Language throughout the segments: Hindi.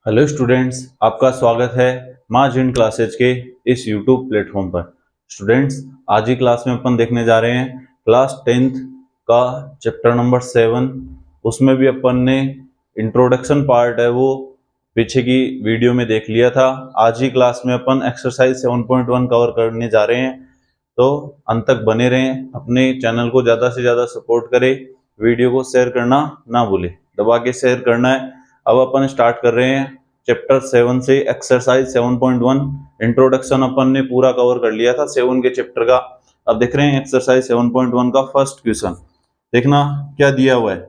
हेलो स्टूडेंट्स, आपका स्वागत है माँ जिन क्लासेज के इस यूट्यूब प्लेटफॉर्म पर। स्टूडेंट्स, आज ही क्लास में अपन देखने जा रहे हैं क्लास 10th का चैप्टर नंबर 7। उसमें भी अपन ने इंट्रोडक्शन पार्ट है वो पीछे की वीडियो में देख लिया था। आज ही क्लास में अपन एक्सरसाइज 7.1 कवर करने जा रहे हैं, तो अंत तक बने रहें। अपने चैनल को ज़्यादा से ज़्यादा सपोर्ट करें, वीडियो को शेयर करना ना भूलें, दबा के शेयर करना है। अब अपन स्टार्ट कर रहे हैं चैप्टर 7 से एक्सरसाइज 7.1। इंट्रोडक्शन अपन ने पूरा कवर कर लिया था 7 के चैप्टर का। अब देख रहे हैं एक्सरसाइज 7.1 का फर्स्ट क्वेश्चन। देखना क्या दिया हुआ है।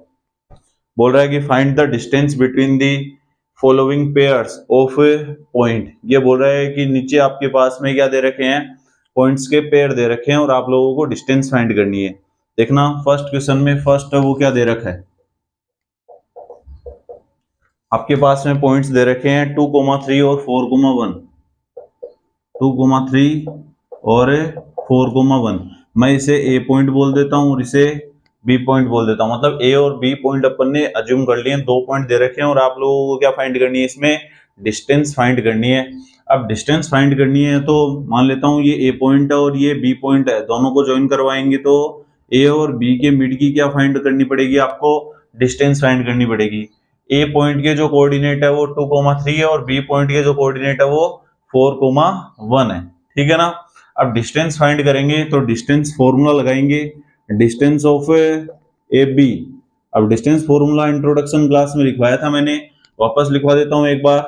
बोल रहा है कि find the distance between the following pairs of A point. ये बोल रहा है कि नीचे आपके पास में क्या दे रखे हैं, पॉइंट्स के पेयर दे रखे हैं और आप लोगों को डिस्टेंस फाइंड करनी है। देखना फर्स्ट क्वेश्चन में फर्स्ट वो क्या दे रखा है। आपके पास में पॉइंट्स दे रखे हैं 2,3 और 4,1। 2,3 और 4,1। मैं इसे ए पॉइंट बोल देता हूं और इसे बी पॉइंट बोल देता हूं। मतलब ए और बी पॉइंट अपन ने अज्यूम कर लिए, दो पॉइंट दे रखे हैं और आप लोगों को क्या फाइंड करनी है, इसमें डिस्टेंस फाइंड करनी है। अब डिस्टेंस फाइंड करनी है तो मान लेता हूं ये ए पॉइंट है और ये बी पॉइंट है, दोनों को ज्वाइन करवाएंगे तो ए और बी के मिड की क्या फाइंड करनी पड़ेगी, आपको डिस्टेंस फाइंड करनी पड़ेगी। ए पॉइंट के जो कोऑर्डिनेट है वो 2,3 है और बी पॉइंट के जो कोऑर्डिनेट है वो 4,1 है। ठीक है ना। अब डिस्टेंस फाइंड करेंगे तो डिस्टेंस फॉर्मूला लगाएंगे, डिस्टेंस ऑफ ए बी। अब डिस्टेंस फॉर्मूला इंट्रोडक्शन क्लास में लिखवाया था मैंने, वापस लिखवा देता हूं एक बार।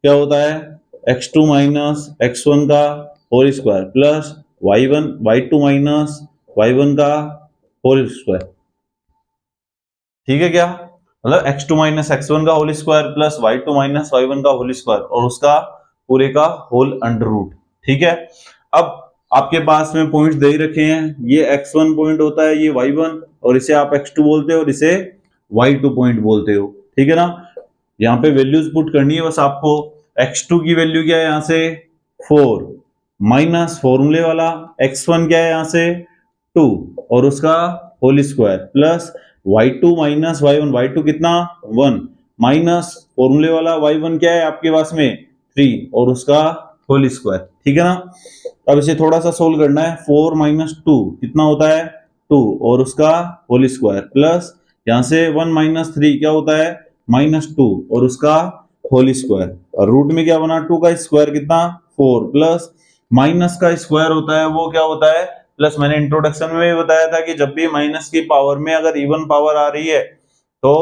क्या होता है, x2 माइनस x1 का whole square plus y2 minus y1 का होल स्क्वायर। ठीक है क्या, मतलब x2 माइनस x1 का whole square plus y2 minus y1 का होल स्क्वायर और उसका पूरे का होल अंडर रूट। ठीक है। अब आपके पास में पॉइंट्स दे ही रखे हैं, ये x1 पॉइंट होता है, ये y1, और इसे आप x2 बोलते हो और इसे y2 पॉइंट बोलते हो। ठीक है ना। यहाँ पे वैल्यूज पुट करनी है बस आपको। x2 की वैल्यू क्या है, यहाँ से 4 माइनस फॉर्मूले वाला x1 क्या है, यहाँ से 2 और उसका whole square plus y2 minus y1, y2 कितना 1 माइनस फॉर्मूले वाला y1 क्या है आपके पास में 3 और उसका होल स्क्वायर। ठीक है ना। अब इसे थोड़ा सा सोल्व करना है। 4 माइनस 2 कितना होता है 2 और उसका होल स्क्वायर प्लस यहां से 1 माइनस 3 क्या होता है -2 और उसका होल स्क्वायर, और रूट में क्या बना 2 का स्क्वायर कितना 4 प्लस माइनस का स्क्वायर होता है वो क्या होता है प्लस। मैंने इंट्रोडक्शन में भी बताया था कि जब भी माइनस की पावर में अगर इवन पावर आ रही है तो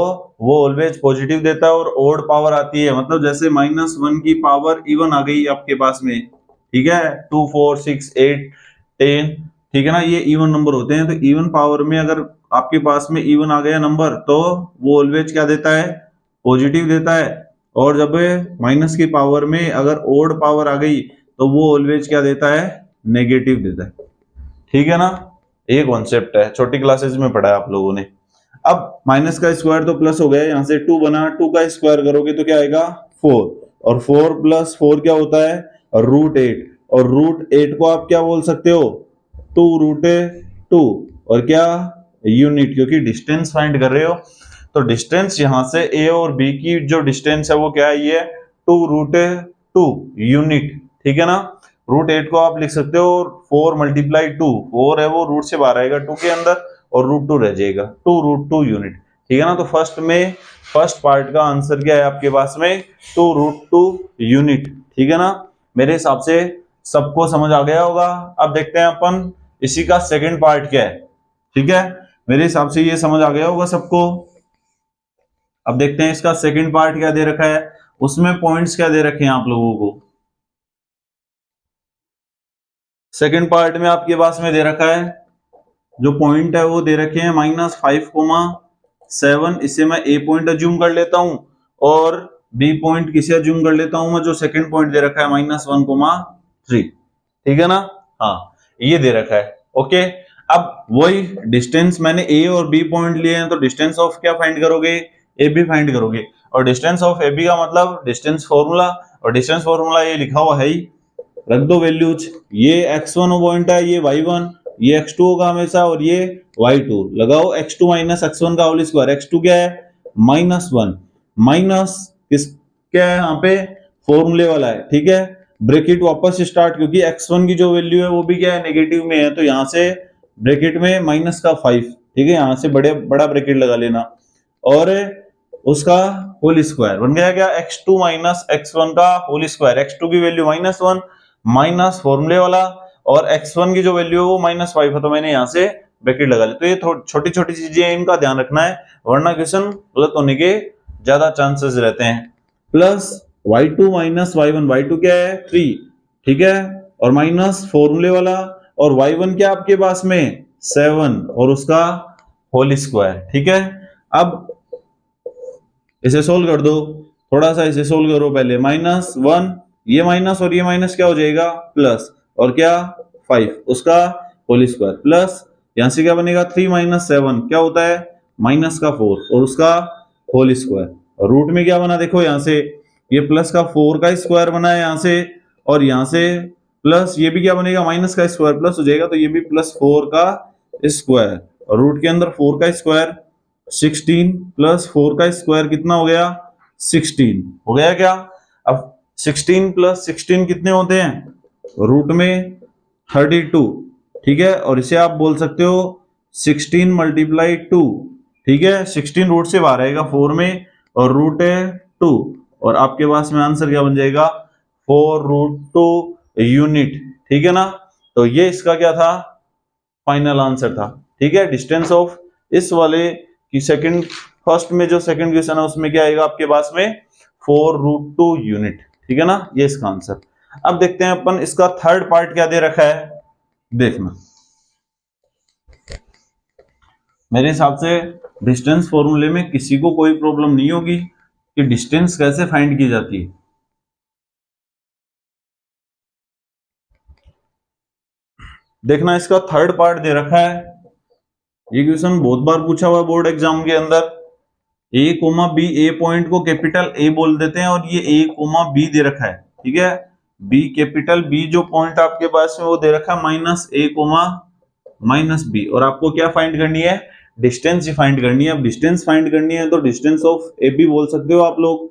वो ऑलवेज पॉजिटिव देता है और ओड पावर आती है, मतलब जैसे -1 की पावर इवन आ गई आपके पास में। ठीक है, 2 4 6 8 10। ठीक है ना, ये इवन नंबर होते हैं। तो इवन पावर में अगर आपके पास में इवन आ गया नंबर तो वो ऑलवेज क्या देता है, पॉजिटिव देता है। और जब माइनस की पावर में अगर ओड पावर आ गई तो वो ऑलवेज क्या देता है, नेगेटिव देता है। ठीक है ना, ये कॉन्सेप्ट है, छोटी क्लासेस में पढ़ा है आप लोगों ने। अब माइनस का स्क्वायर तो प्लस हो गया, यहां से 2 बना, 2 का स्क्वायर करोगे तो क्या आएगा 4 और 4 प्लस 4 क्या होता है √8 और √8 को आप क्या बोल सकते हो 2√2 और क्या यूनिट, क्योंकि डिस्टेंस फाइंड कर रहे हो तो डिस्टेंस यहां से ए और बी की जो डिस्टेंस है वो क्या है, ये 2√2 यूनिट। ठीक है ना। √8 को आप लिख सकते हो 4 मल्टीप्लाई 2, 4 है वो रूट से बाहर आएगा 2 के अंदर और √2 रह जाएगा 2√2 यूनिट। ठीक है ना। तो फर्स्ट पार्ट का आंसर क्या है आपके पास में 2√2 यूनिट। ठीक है ना। मेरे हिसाब से सबको समझ आ गया होगा। अब देखते हैं अपन इसी का सेकंड पार्ट क्या है। ठीक है, मेरे हिसाब से ये समझ आ गया होगा सबको। अब देखते हैं इसका सेकंड पार्ट क्या दे रखा है, उसमें पॉइंट्स क्या दे रखे हैं आप लोगों को। सेकंड पार्ट में आपके पास में दे रखा है, जो पॉइंट है वो दे रखे हैं -5,7। इसे मैं ए पॉइंट अज्यूम कर लेता हूं और बी पॉइंट किसे अज्यूम कर लेता हूं मैं, जो सेकंड पॉइंट दे रखा है -1,3। ठीक है ना। हाँ, ये दे रखा है। ओके, अब वही डिस्टेंस मैंने ए और बी पॉइंट लिए हैं तो डिस्टेंस ऑफ क्या फाइंड करोगे, ए बी फाइंड करोगे। और डिस्टेंस ऑफ ए बी का मतलब डिस्टेंस फॉर्मूला, और डिस्टेंस फॉर्मूला ये लिखा हुआ है ही, रख दो वैल्यूज। ये x1 पॉइंट है, ये y1, ये x2 होगा हमेशा और ये y2। लगाओ x2 माइनस x1 का होल स्क्वायर, x2 क्या है -1 माइनस किस क्या है यहाँ पे, फॉर्मूले वाला है, ठीक है। ब्रैकेट वापस स्टार्ट, क्योंकि x1 की जो वैल्यू है वो भी क्या है, नेगेटिव में है, तो यहाँ से ब्रैकेट में माइनस का 5, ठीक है, यहाँ से बड़ा ब्रैकेट लगा लेना, और उसका होल स्क्वायर बन गया क्या, x2 माइनस x1 का होल स्क्वायर। x2 की वैल्यू -1 माइनस फॉर्मूले वाला, और x1 की जो वैल्यू है वो -5 है, तो मैंने यहाँ से ब्रैकेट लगा ली। तो ये छोटी छोटी चीजें हैं, इनका ध्यान रखना है, वरना क्वेश्चन गलत होने के ज्यादा चांसेस रहते हैं। Plus y2 minus y1, y2 क्या है 3, ठीक है, और माइनस फॉर्मूले वाला, और y1 क्या आपके पास में 7, और उसका होल स्क्वायर, ठीक है। अब इसे सोल्व कर दो, थोड़ा सा इसे सोल्व करो पहले, -1, ये माइनस और ये माइनस क्या हो जाएगा प्लस, और क्या 5 उसका होल स्क्वायर, प्लस यहां से क्या बनेगा 3 माइनस 7 क्या होता है -4 और उसका होल स्क्वायर, और रूट में क्या बना देखो, यहां से ये प्लस का 4 का स्क्वायर बना है यहां से, और यहां से प्लस ये भी क्या बनेगा माइनस का स्क्वायर प्लस हो जाएगा, तो ये भी +4 का स्क्वायर, और रूट के अंदर 4 का स्क्वायर 16 प्लस 4 का स्क्वायर कितना हो गया 16 हो गया क्या। अब 16 प्लस 16 कितने होते हैं रूट में 32, ठीक है, और इसे आप बोल सकते हो 16 मल्टीप्लाई 2, ठीक है, 16 रूट से बाहर आएगा 4 में, और रूट है 2, और आपके पास में आंसर क्या बन जाएगा 4√2 यूनिट, ठीक है ना। तो ये इसका क्या था फाइनल आंसर था, ठीक है। डिस्टेंस ऑफ इस वाले की सेकंड, फर्स्ट में जो सेकंड क्वेश्चन है उसमें क्या आएगा आपके पास में 4√2 यूनिट, ठीक है ना, ये इसका आंसर। अब देखते हैं अपन इसका थर्ड पार्ट क्या दे रखा है, देखना। मेरे हिसाब से डिस्टेंस फॉर्मूले में किसी को कोई प्रॉब्लम नहीं होगी कि डिस्टेंस कैसे फाइंड की जाती है। देखना इसका थर्ड पार्ट दे रखा है, ये क्वेश्चन बहुत बार पूछा हुआ है बोर्ड एग्जाम के अंदर। ए कोमा बी, ए पॉइंट को कैपिटल ए बोल देते हैं, और ये ए कोमा बी दे रखा है, ठीक है। बी कैपिटल बी जो पॉइंट आपके पास में वो दे रखा है -a कोमा -b, और आपको क्या फाइंड करनी है डिस्टेंस ही फाइंड करनी है। अब डिस्टेंस फाइंड करनी है तो डिस्टेंस ऑफ ए बी बोल सकते हो आप लोग,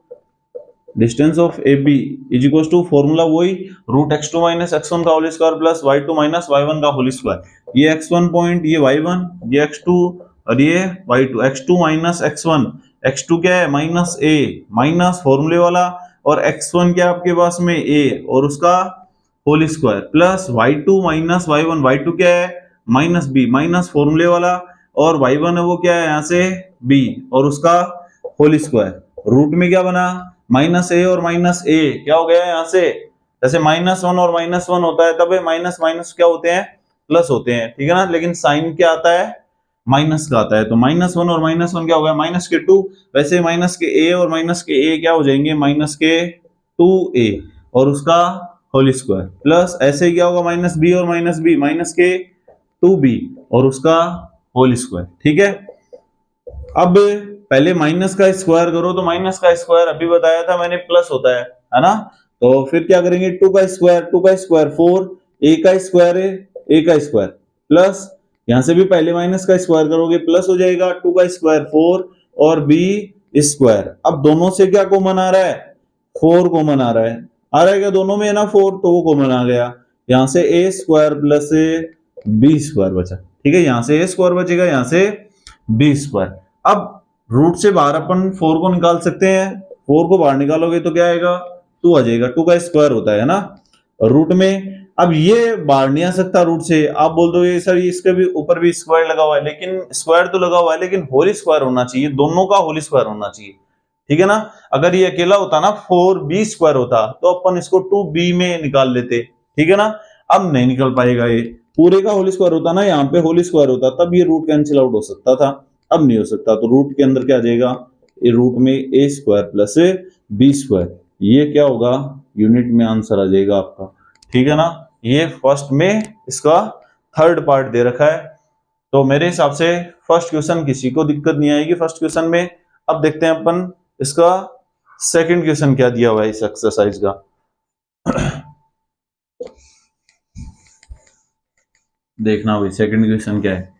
distance of A B is equal to formula वही √x2 माइनस x1 का whole square plus y2 minus y1 का होल स्क्वायर। ये x1 पॉइंट, ये y1, ये x2 और ये y2, x2 minus x1, x2 क्या है -a माइनस फॉर्मूले वाला, और x1 क्या आपके पास में a और उसका whole square plus y2 minus y1, y2 क्या है -b माइनस फॉर्मूले वाला, और y1 है वो क्या है यहाँ से b और उसका होल स्क्वायर। रूट में क्या बना -a और -a क्या हो गया यहाँ से, जैसे -1 और -1 होता है तब माइनस माइनस क्या होते हैं प्लस होते हैं, ठीक है ना, लेकिन साइन क्या आता है माइनस का आता है, तो -1 और -1 क्या हो गया -2, वैसे माइनस के a और माइनस के a क्या हो जाएंगे -2a और उसका होल स्क्वायर, प्लस ऐसे क्या होगा -b और -b -2b और उसका होल स्क्वायर, ठीक है। अब पहले माइनस का स्क्वायर करो, तो माइनस का स्क्वायर अभी बताया था मैंने प्लस होता है ना, तो फिर क्या करेंगे 2 का स्क्वायर 4, a का स्क्वायर है a का स्क्वायर, प्लस यहां से भी पहले माइनस का स्क्वायर करोगे प्लस हो जाएगा 2 का स्क्वायर 4 और b स्क्वायर। अब दोनों से क्या कॉमन आ रहा है 4 कॉमन आ रहा है क्या दोनों में है ना 4, तो वो कॉमन आ गया, यहां से a square plus b square बचा, ठीक है, यहां से a स्क्वायर बचेगा, यहां से b स्क्वायर। अब रूट से बाहर अपन 4 को निकाल सकते हैं, 4 को बाहर निकालोगे तो क्या आएगा 2 आ जाएगा, 2 का स्क्वायर होता है ना रूट में। अब ये बाहर नहीं आ सकता रूट से, आप बोल दोगे सर इसके भी ऊपर भी स्क्वायर लगा हुआ है, लेकिन स्क्वायर तो लगा हुआ है लेकिन होल स्क्वायर होना चाहिए, दोनों का होल स्क्वायर होना चाहिए, ठीक है ना। अगर ये अकेला होता ना 4b स्क्वायर होता तो अपन इसको 2b में निकाल लेते, ठीक है ना। अब नहीं निकल पाएगा, ये पूरे का होल स्क्वायर होता ना, यहाँ पे होल स्क्वायर होता तब ये रूट कैंसिल आउट हो सकता था, अब नहीं हो सकता, तो रूट के अंदर क्या आ जाएगा ये रूट में a square plus b square, ये क्या होगा यूनिट में आंसर आ जाएगा आपका, ठीक है ना। ये फर्स्ट में इसका थर्ड पार्ट दे रखा है, तो मेरे हिसाब से फर्स्ट क्वेश्चन किसी को दिक्कत नहीं आएगी फर्स्ट क्वेश्चन में। अब देखते हैं अपन इसका सेकंड क्वेश्चन क्या दिया हुआ है इस एक्सरसाइज का। देखना भाई सेकंड क्वेश्चन क्या है।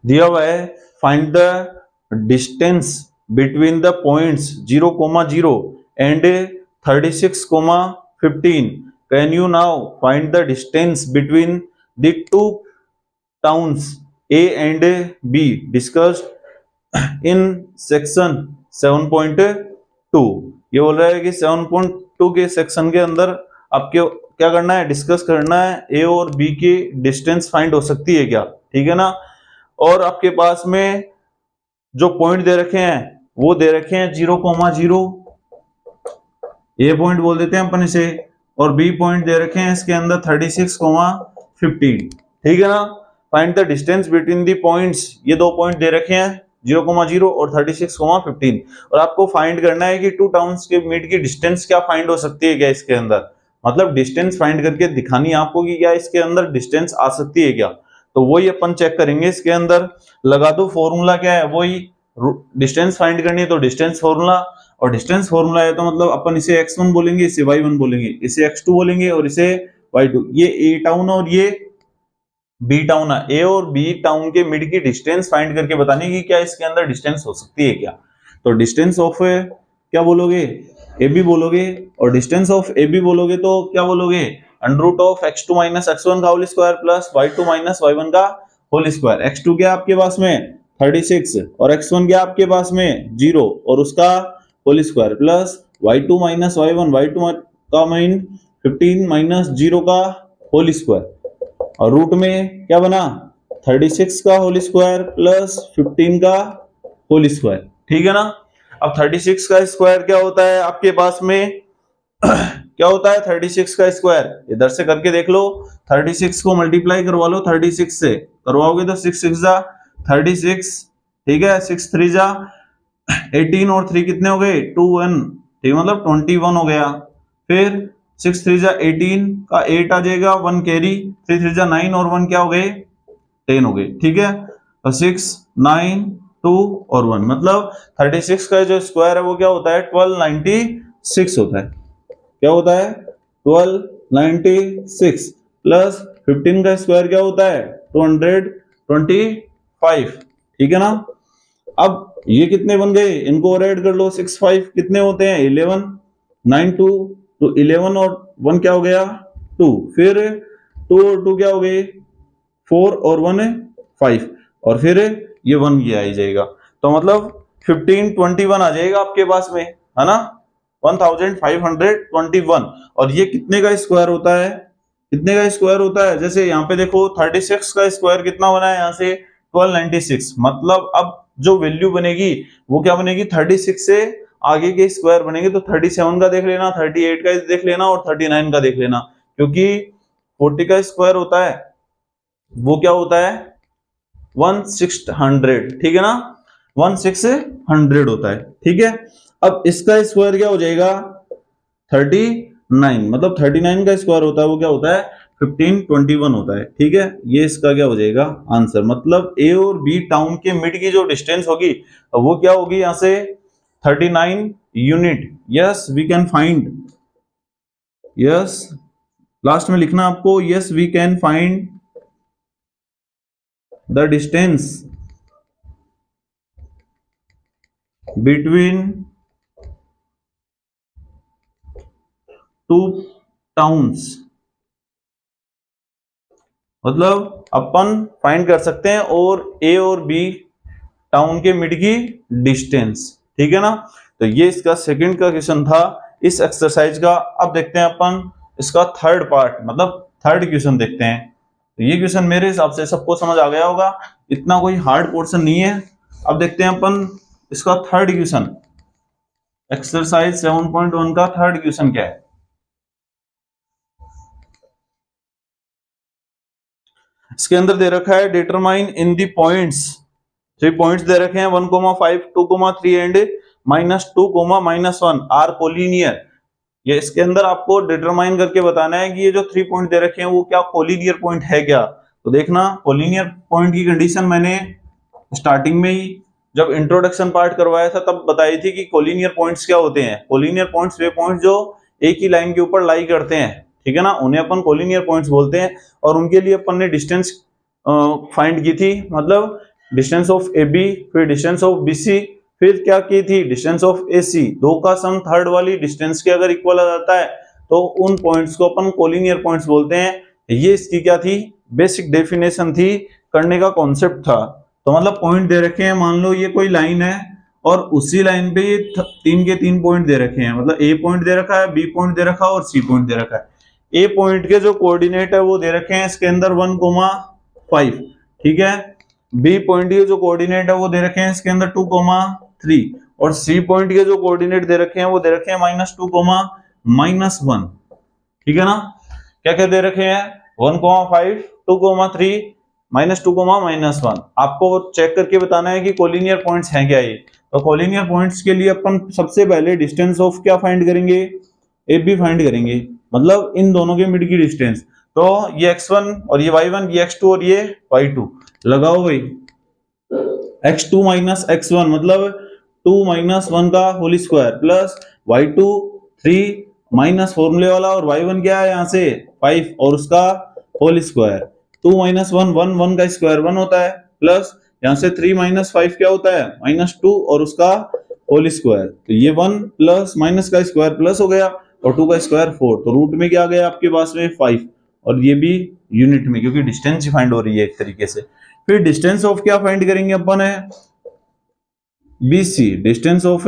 दिया हुआ है find the distance between the points 0,0 and 36,15. Can you now find the distance between the two towns A and B discussed in section 7.2. ये बोल रहा है कि 7.2 के सेक्शन के अंदर आपको क्या करना है, डिस्कस करना है A और B की डिस्टेंस फाइंड हो सकती है क्या, ठीक है ना। और आपके पास में जो पॉइंट दे रखे हैं वो दे रखे हैं 0,0, A पॉइंट बोल देते हैं अपन इसे, और B पॉइंट दे रखे हैं इसके अंदर 36,15, ठीक है ना। Find the distance between the points, ये दो पॉइंट दे रखे हैं 0,0 और 36,15, और आपको फाइंड करना है कि टू टाउन्स के मिड की डिस्टेंस क्या फाइंड हो सकती है क्या इसके अंदर, मतलब डिस्टेंस फाइंड करके दिखानी है आपको कि क्या इसके अंदर डिस्टेंस आ सकती है क्या। तो वही अपन चेक करेंगे इसके अंदर। लगा दो फॉर्मूला क्या है, वही डिस्टेंस फाइंड करनी है तो डिस्टेंस फॉर्मूला, और डिस्टेंस फॉर्मूला है तो मतलब अपन इसे x1 बोलेंगे, इसे y1 बोलेंगे, इसे x2 बोलेंगे और इसे y2। ये A टाउन और ये B टाउन है, A और B टाउन के मिड की डिस्टेंस फाइंड करके बताने की क्या इसके अंदर डिस्टेंस हो सकती है क्या। तो डिस्टेंस ऑफ क्या बोलोगे, AB बोलोगे, और डिस्टेंस ऑफ AB बोलोगे तो क्या बोलोगे, under root of x2 minus x1 का whole square plus y2 minus y1 का होल स्क्वायर। x2 क्या आपके पास में 36 और x1 क्या आपके पास में 0 और उसका whole square plus y2 minus y1, y2 का माइन 15 माइनस 0 का होल स्क्वायर, और रूट में क्या बना 36 का होल स्क्वायर प्लस 15 का होल स्क्वायर, ठीक है ना। अब 36 का स्क्वायर क्या होता है आपके पास में क्या होता है 36 का स्क्वायर, इधर से करके देख लो, 36 को मल्टीप्लाई करवा लो 36 से, करवाओगे तो 6 6 जा 36, ठीक है, 6 3 जा 18 और 3 कितने हो गए 21, ठीक, मतलब 21 हो गया। फिर 6 3 जा 18 का 8 आ जाएगा, 1 कैरी, 3 3 जा 9 और 1 क्या हो गए 10 हो गए, ठीक है। तो 6 9 2 और 1 मतलब 36 का जो स्क्वायर है वो क्या होता है 1296 होता है। क्या होता है 1296 प्लस 15 का स्क्वायर क्या होता है 225, ठीक है ना। अब ये कितने बन गए, इनको और ऐड कर लो, 6 5 कितने होते हैं 11, 9 2 तो 11 और 1 क्या हो गया 2, फिर 2 और 2 क्या हो गए 4 और 1 5, और फिर ये 1 ये आ जाएगा, तो मतलब 1521 आ जाएगा आपके पास में, है ना, 1521। और ये कितने का स्क्वायर होता है, कितने का स्क्वायर होता है, जैसे यहाँ पे देखो 36 का स्क्वायर कितना बना है यहाँ से 1296, मतलब अब जो वैल्यू बनेगी वो क्या बनेगी 36 से आगे के स्क्वायर बनेंगे, तो 37 का देख लेना, 38 का देख लेना और 39 का देख लेना, क्योंकि 40 का स्क्वायर होता है वो क्या होता है 1600, ठीक है ना, 1600 होता है, ठीक है। अब इसका स्क्वायर क्या हो जाएगा 39, मतलब 39 का स्क्वायर होता है वो क्या होता है 1521 होता है, ठीक है। ये इसका क्या हो जाएगा आंसर, मतलब ए और बी टाउन के मिड की जो डिस्टेंस होगी वो क्या होगी यहां से 39 unit. Yes we can find, yes last में लिखना आपको, yes we can find the distance between two towns, मतलब अपन फाइंड कर सकते हैं और ए और बी टाउन के मिड की डिस्टेंस, ठीक है ना। तो ये इसका सेकंड का क्वेश्चन था इस एक्सरसाइज का। अब देखते हैं अपन इसका थर्ड पार्ट, मतलब थर्ड क्वेश्चन देखते हैं। तो ये क्वेश्चन मेरे हिसाब से सबको समझ आ गया होगा, इतना कोई हार्ड पोर्शन नहीं है। अब देखते हैं अपन इसका थर्ड क्वेश्चन, एक्सरसाइज 7.1 का थर्ड क्वेश्चन क्या है। इसके अंदर दे रखा है determine in the points, 3 points दे रखे हैं 1,5 2,3 एंड -2, -1 आर कोलिनियर। ये इसके अंदर आपको डिटरमाइन करके बताना है कि ये जो 3 पॉइंट दे रखे हैं वो क्या कोलिनियर पॉइंट है क्या। तो देखना कोलिनियर पॉइंट की कंडीशन मैंने स्टार्टिंग में ही जब इंट्रोडक्शन पार्ट करवाया था तब बताई थी कि कोलिनियर पॉइंट्स क्या होते हैं। कोलिनियर पॉइंट्स वे पॉइंट जो एक ही लाइन के ऊपर लाई करते हैं, ठीक है ना, उन्हें अपन कोलिनियर पॉइंट्स बोलते हैं। और उनके लिए अपन ने डिस्टेंस फाइंड की थी, मतलब डिस्टेंस ऑफ ए बी, फिर डिस्टेंस ऑफ बी सी, फिर क्या की थी डिस्टेंस ऑफ ए सी। दो का सम थर्ड वाली डिस्टेंस के अगर इक्वल आ जाता है तो उन पॉइंट्स को अपन कोलिनियर पॉइंट्स बोलते हैं। ये इसकी क्या थी, बेसिक डेफिनेशन थी, करने का कॉन्सेप्ट था। तो मतलब पॉइंट दे रखे हैं, मान लो ये कोई लाइन है और उसी लाइन पे ये तीन के तीन पॉइंट दे रखे हैं, मतलब ए पॉइंट दे रखा है, बी पॉइंट दे रखा है और सी पॉइंट दे रखा है। ए पॉइंट के जो कोऑर्डिनेट है वो दे रखे हैं इसके अंदर 1,5, ठीक है। बी पॉइंट के जो कोऑर्डिनेट है वो दे रखे हैं इसके अंदर 2,3 और सी पॉइंट के जो कोऑर्डिनेट दे रखे हैं वो दे रखे हैं -2, -1, ठीक है ना। क्या क्या दे रखे हैं 1,5, 2,3, -2, -1। आपको चेक करके बताना है कि कोलिनियर पॉइंट्स हैं क्या ये। तो कोलिनियर पॉइंट्स के लिए अपन सबसे पहले डिस्टेंस ऑफ क्या फाइंड करेंगे, ए बी फाइंड करेंगे, मतलब इन दोनों के मिड की डिस्टेंस। तो ये x1 और ये y1, ये x2 और ये y2 लगाओ भाई। x2 - x1 मतलब 2 - 1 का whole square plus y2 3 minus फॉर्मूले वाला और y1 क्या है यहाँ से 5 और उसका होल स्क्वायर। 2 - 1 1 1 का स्क्वायर 1 होता है प्लस यहाँ से 3 - 5 क्या होता है -2 और उसका होल स्क्वायर। तो ये 1 प्लस माइनस का स्क्वायर प्लस हो गया और 2 का स्क्वायर 4। तो रूट में क्या आ गया आपके पास में 5 और ये भी यूनिट में क्योंकि डिस्टेंस ही फाइंड हो रही है एक तरीके से। फिर डिस्टेंस ऑफ क्या फाइंड करेंगे अपन है BC, distance of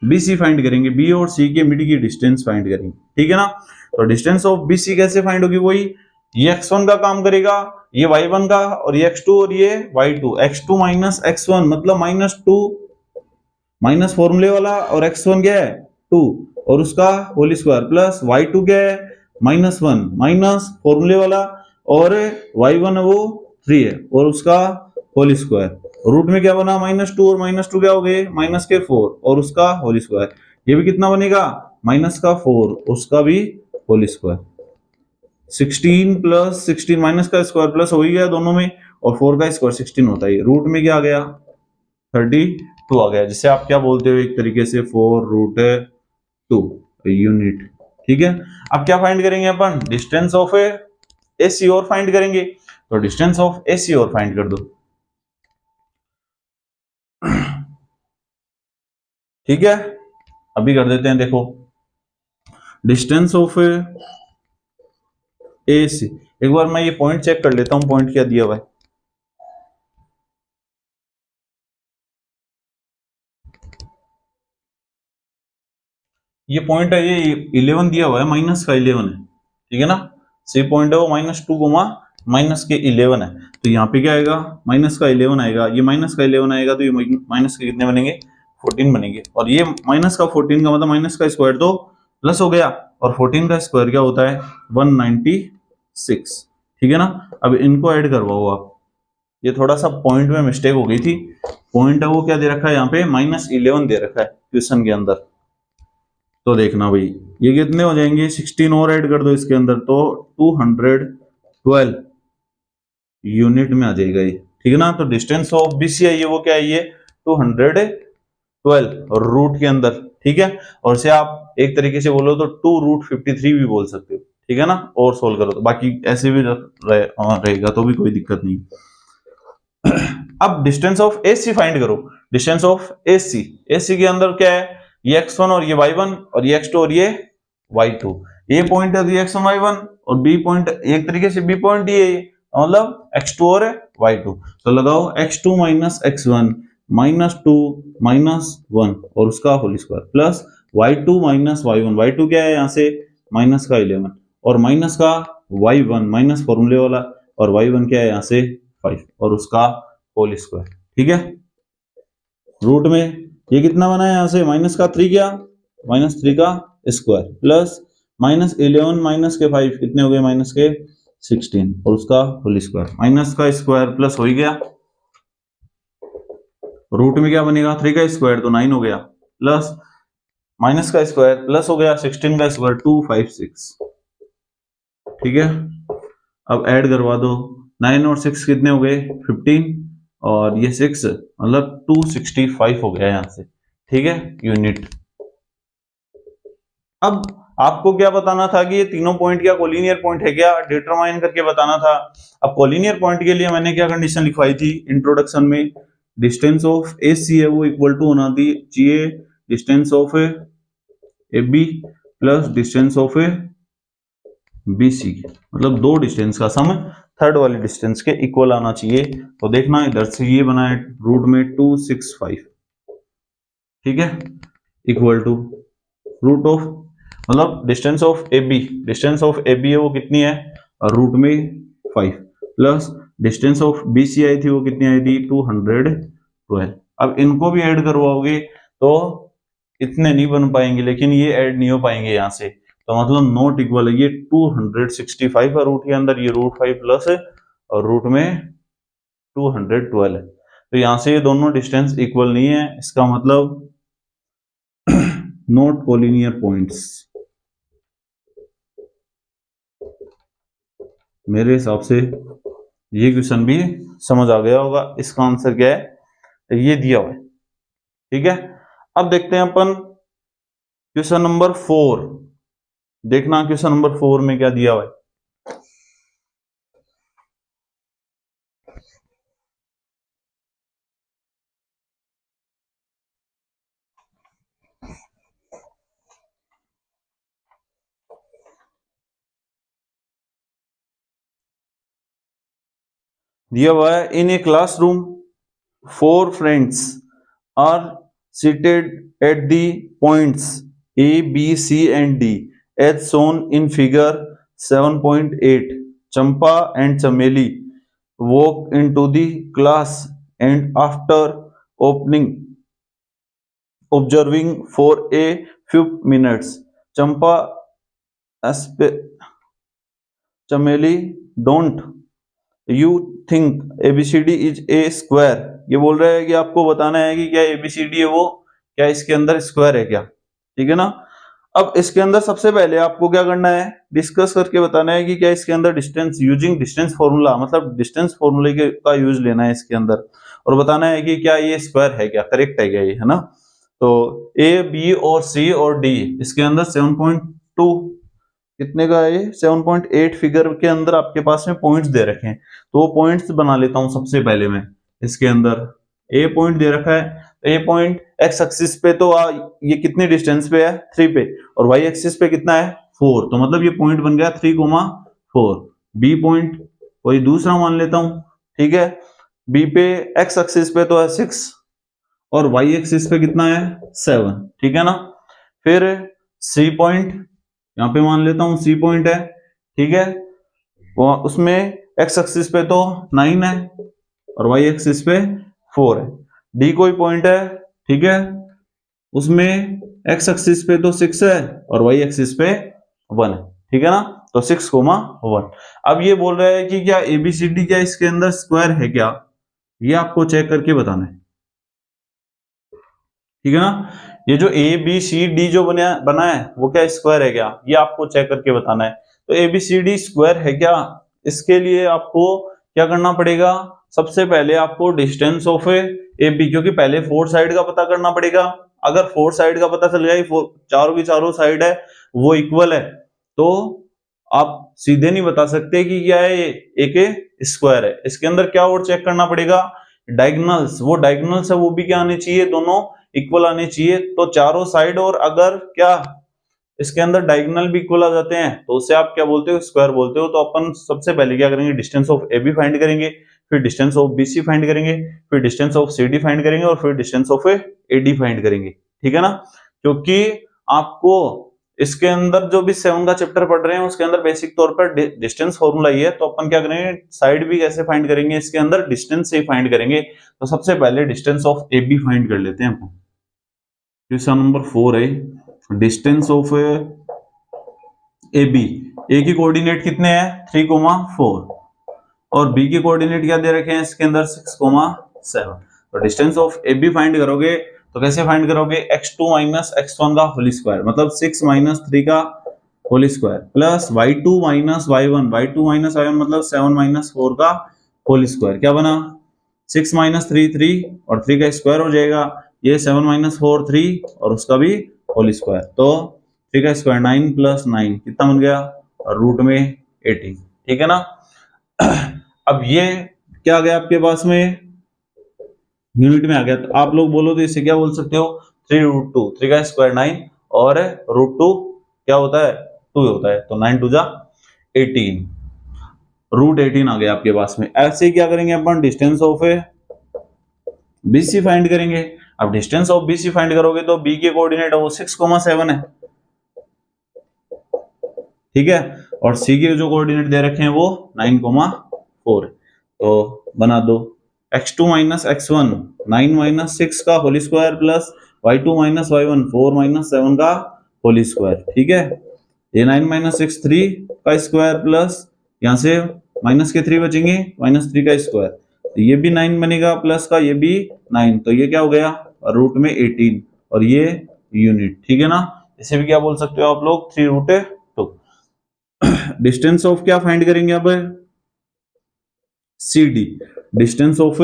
BC find करेंगे, बी और सी के मिड की डिस्टेंस फाइंड करेंगे, ठीक है ना। तो डिस्टेंस ऑफ BC कैसे फाइंड होगी, वही ये x1 का काम करेगा, ये y1 का और ये x2 और ये y2। x2 - x1 मतलब -2 माइनस फॉर्मूले वाला और x1 क्या है 2 और उसका होल स्क्वायर प्लस y2 क्या है -1 माइनस फॉर्मूले वाला और y1 वो 3 है और उसका होल स्क्वायर। रूट में क्या बना -2 और -2 क्या हो गए -4 और उसका होल स्क्वायर। ये भी कितना बनेगा -4 उसका भी होल स्क्वायर। 16 प्लस 16 माइनस का स्क्वायर प्लस हो ही गया दोनों में और 4 का स्क्वायर 16 होता है। रूट में क्या आ गया 32 आ गया, जिसे आप क्या बोलते हो एक तरीके से 4√2 यूनिट, ठीक है। अब क्या फाइंड करेंगे अपन डिस्टेंस ऑफ AC और फाइंड करेंगे। तो डिस्टेंस ऑफ AC और फाइंड कर दो, ठीक है। अभी कर देते हैं, देखो डिस्टेंस ऑफ AC। एक बार मैं ये पॉइंट चेक कर लेता हूं, पॉइंट क्या दिया हुआ है। ये पॉइंट है, ये 11 दिया हुआ है, -11 है, ठीक है ना। सी पॉइंट है वो -2, -11 है। तो यहाँ पे क्या आएगा -11 आएगा, ये -11 आएगा तो ये माइनस के कितने बनेंगे 14 बनेंगे। और ये -14 का मतलब माइनस का स्क्वायर तो प्लस हो गया और 14 का स्क्वायर क्या होता है 196, ठीक है ना। अब इनको ऐड करवाओ आप। ये थोड़ा सा पॉइंट में मिस्टेक हो गई थी, पॉइंट है वो क्या दे रखा है यहाँ पे -11 दे रखा है क्वेश्चन के अंदर। तो देखना भाई ये कितने हो जाएंगे 16 और ऐड कर दो इसके अंदर तो 212 यूनिट में आ जाएगा ये, ठीक है ना। तो डिस्टेंस ऑफ BC है ये वो क्या है ये 212 और रूट के अंदर, ठीक है। और से आप एक तरीके से बोलो तो 2√53 भी बोल सकते हो, ठीक है ना। और सोल्व करो तो बाकी ऐसे भी रहेगा तो भी कोई दिक्कत नहीं। अब डिस्टेंस ऑफ AC फाइंड करो। डिस्टेंस ऑफ AC के अंदर क्या है ये x1 और ये y1 और ये x2 और ये y2। ये पॉइंट है तो ये x1 y1 और B पॉइंट एक तरीके से B पॉइंट ये मतलब x2 और y2। तो लगाओ x2 - x1 -2 -1 और उसका whole square plus y2 - y1। y2 क्या है यहाँ से -11 और माइनस का y1 माइनस फॉर्मूले वाला और y1 क्या है यहाँ से 5 और उसका होल स्क्वायर, ठीक है। रूट में ये कितना बना है यहाँ से -3 क्या -3 का स्क्वायर प्लस -11 माइनस के 5 कितने हो गए -16 और उसका होल स्क्वायर। माइनस का स्क्वायर प्लस हो ही गया, रूट में क्या बनेगा 3 का स्क्वायर तो 9 हो गया प्लस माइनस का स्क्वायर प्लस हो गया 16 का स्क्वायर 256, ठीक है। अब ऐड करवा दो 9 और 6 कितने हो गए 15 और ये 6 मतलब 265 हो गया यहां से, ठीक है यूनिट। अब आपको क्या बताना था कि ये तीनों पॉइंट क्या कोलिनियर पॉइंट है क्या, डिटरमाइन करके बताना था। अब कोलिनियर पॉइंट के लिए मैंने क्या कंडीशन लिखवाई थी इंट्रोडक्शन में, डिस्टेंस ऑफ ए सी है वो इक्वल टू होना चाहिए distance of A B plus distance of A B C, मतलब दो डिस्टेंस का सम थर्ड वाले डिस्टेंस के इक्वल आना चाहिए। तो देखना इधर से ये बना है रूट में 265, ठीक है, इक्वल टू रूट ऑफ, मतलब distance of A B, distance of A B है वो कितनी है रूट में 5 plus distance of B C आई थी वो कितनी आई थी 212। अब इनको भी ऐड करवाओगे तो इतने नहीं बन पाएंगे, लेकिन ये ऐड नहीं हो पाएंगे यहाँ से, तो मतलब नॉट इक्वल है, ये 265 है रूट के अंदर, ये रूट 5 प्लस और रूट में 212 है, तो यहाँ से ये दोनों डिस्टेंस इक्वल नहीं है, इसका मतलब नॉट कोलिनियर पॉइंट्स। मेरे हिसाब से ये क्वेश्चन भी समझ आ गया होगा, इसका आंसर क्या है ये दिया हुआ है, ठीक है। अब देखते हैं अपन क्वेश्चन नंबर 4, देखना क्वेश्चन नंबर 4 में क्या दिया हुआ है। दिया हुआ है इन a classroom 4 friends are seated at the points A, B, C and D as shown in figure 7.8. Champa and Chameli walk into the class and after opening observing for a few minutes, Champa Chameli don't you think ABCD is a square। ये बोल रहा है कि आपको बताना है कि क्या ABCD है वो क्या इसके अंदर स्क्वायर है क्या, ठीक है ना। अब इसके अंदर सबसे पहले आपको क्या करना है, डिस्कस करके बताना है कि क्या इसके अंदर डिस्टेंस यूजिंग डिस्टेंस फॉर्मूला, मतलब डिस्टेंस फॉर्मूले का यूज लेना है इसके अंदर, और बताना है कि क्या ये स्क्वायर है क्या, करेक्ट है क्या ये, है ना। तो A, B और C और D इसके अंदर 7.2 कितने का है ये 7.8 फिगर के अंदर आपके पास में पॉइंट्स दे रखे हैं, तो वो पॉइंट्स बना लेता हूं सबसे पहले मैं। इसके अंदर ए पॉइंट दे रखा है, ए पॉइंट एक्स एक्सिस पे तो ये कितनी डिस्टेंस पे है 3 पे, और वाई एक्सिस पे कितना है 4, तो मतलब ये पॉइंट बन गया 3,4। बी पॉइंट कोई दूसरा मान लेता हूं, ठीक है, बी पे एक्स एक्सिस पे तो है 6 और वाई एक्सिस पे कितना है 7, ठीक है ना। फिर सी पॉइंट यहाँ पे मान लेता हूं सी पॉइंट है, ठीक है, उसमें एक्स एक्सिस पे तो 9 है और वाई एक्सिस पे 4 है। डी कोई पॉइंट है, ठीक है, उसमें एक्स एक्सिस पे तो 6 है और वाई एक्सिस पे 1 है, ठीक है ना, तो 6,1। अब ये बोल रहा है कि क्या एबीसीडी क्या इसके अंदर स्क्वायर है क्या, ये आपको चेक करके बताना है, ठीक है ना। ये जो ए बी सी डी जो बना है वो क्या स्क्वायर है क्या, ये आपको चेक करके बताना है। तो A B C D square है क्या, इसके लिए आपको क्या करना पड़ेगा, सबसे पहले आपको डिस्टेंस ऑफ ए बी, क्योंकि पहले 4 साइड का पता करना पड़ेगा। अगर 4 साइड का पता चल गया, चारों की चारों साइड है वो इक्वल है, तो आप सीधे नहीं बता सकते कि क्या है एक स्क्वायर है। इसके अंदर क्या और चेक करना पड़ेगा, डायगोनल्स, वो डायगोनल्स है वो भी क्या आने चाहिए, दोनों इक्वल आने चाहिए। तो चारों साइड और अगर क्या इसके अंदर डायगोनल भी इक्वल आ जाते हैं तो उसे आप क्या बोलते हो, स्क्वायर बोलते हो। तो अपन सबसे पहले क्या करेंगे, distance of A B find करेंगे, फिर distance of B C find करेंगे, फिर distance of C D find करेंगे और फिर distance of A D find करेंगे, ठीक है ना। क्योंकि आपको इसके अंदर जो भी 7 का चैप्टर पढ़ रहे हैं उसके अंदर बेसिक तौर पर डिस्टेंस फॉर्मूला ही है, तो अपन क्या करेंगे, साइड भी कैसे फाइंड करेंगे, इसके अंदर डिस्टेंस से ही फाइंड करेंगे। तो सबसे पहले distance of A B find कर लेते हैं अपन। क्वेश्चन नंबर 4 है distance of A B, A की कोऑर्डिनेट कितने हैं 3,4 और बी की कोऑर्डिनेट क्या दे रखे हैं इसके अंदर 6,7। तो distance of A B find करोगे तो कैसे फाइंड करोगे, x2 माइनस x1 का होल स्क्वायर, मतलब 6 माइनस 3 का whole square plus y2 minus y1, y2 minus y1 मतलब 7 माइनस 4 का होल स्क्वायर। क्या बना 6 माइनस 3 3 और 3 का स्क्वायर हो जाएगा, ये 7 माइनस 4 3 और उसका भी होल स्क्वायर। तो 3 का स्क्वायर 9 प्लस 9 कितना बन गया, रूट में 18, ठीक है ना। अब ये क्या आ गया आपके पास में, यूनिट में आ गया, तो आप लोग बोलो तो इसे क्या बोल सकते हो, 3√2, 3 का स्क्वायर 9 और √2 क्या होता है, 2 होता है, तो 9 2 जा 18, √18 आ गया आपके पास में। ऐसे क्या करेंगे अपन, डिस्टेंस ऑफ BC फाइंड करेंगे। अब डिस्टेंस ऑफ BC फाइंड करोगे तो B के कोऑर्डिनेट है वो 6,7 है, ठीक है, और C के जो कोऑर्डिनेट दे रखे हैं वो 9,4 है। तो बना दो x2 माइनस x1 9 माइनस 6 का whole square plus y2 minus y1 4 minus 7 का होल स्क्वायर, ठीक है। ये 9 माइनस 6 3 का स्क्वायर प्लस यहाँ से माइनस के 3 बचेंगे, माइनस 3 का स्क्वायर, तो ये भी 9 बनेगा प्लस का ये भी 9, तो ये क्या हो गया, रूट में 18 और ये यूनिट, ठीक है ना। इसे भी क्या बोल सकते हो आप लोग, 3√2। डिस्टेंस ऑफ क्या फाइंड करेंगे अब, CD, डिस्टेंस ऑफ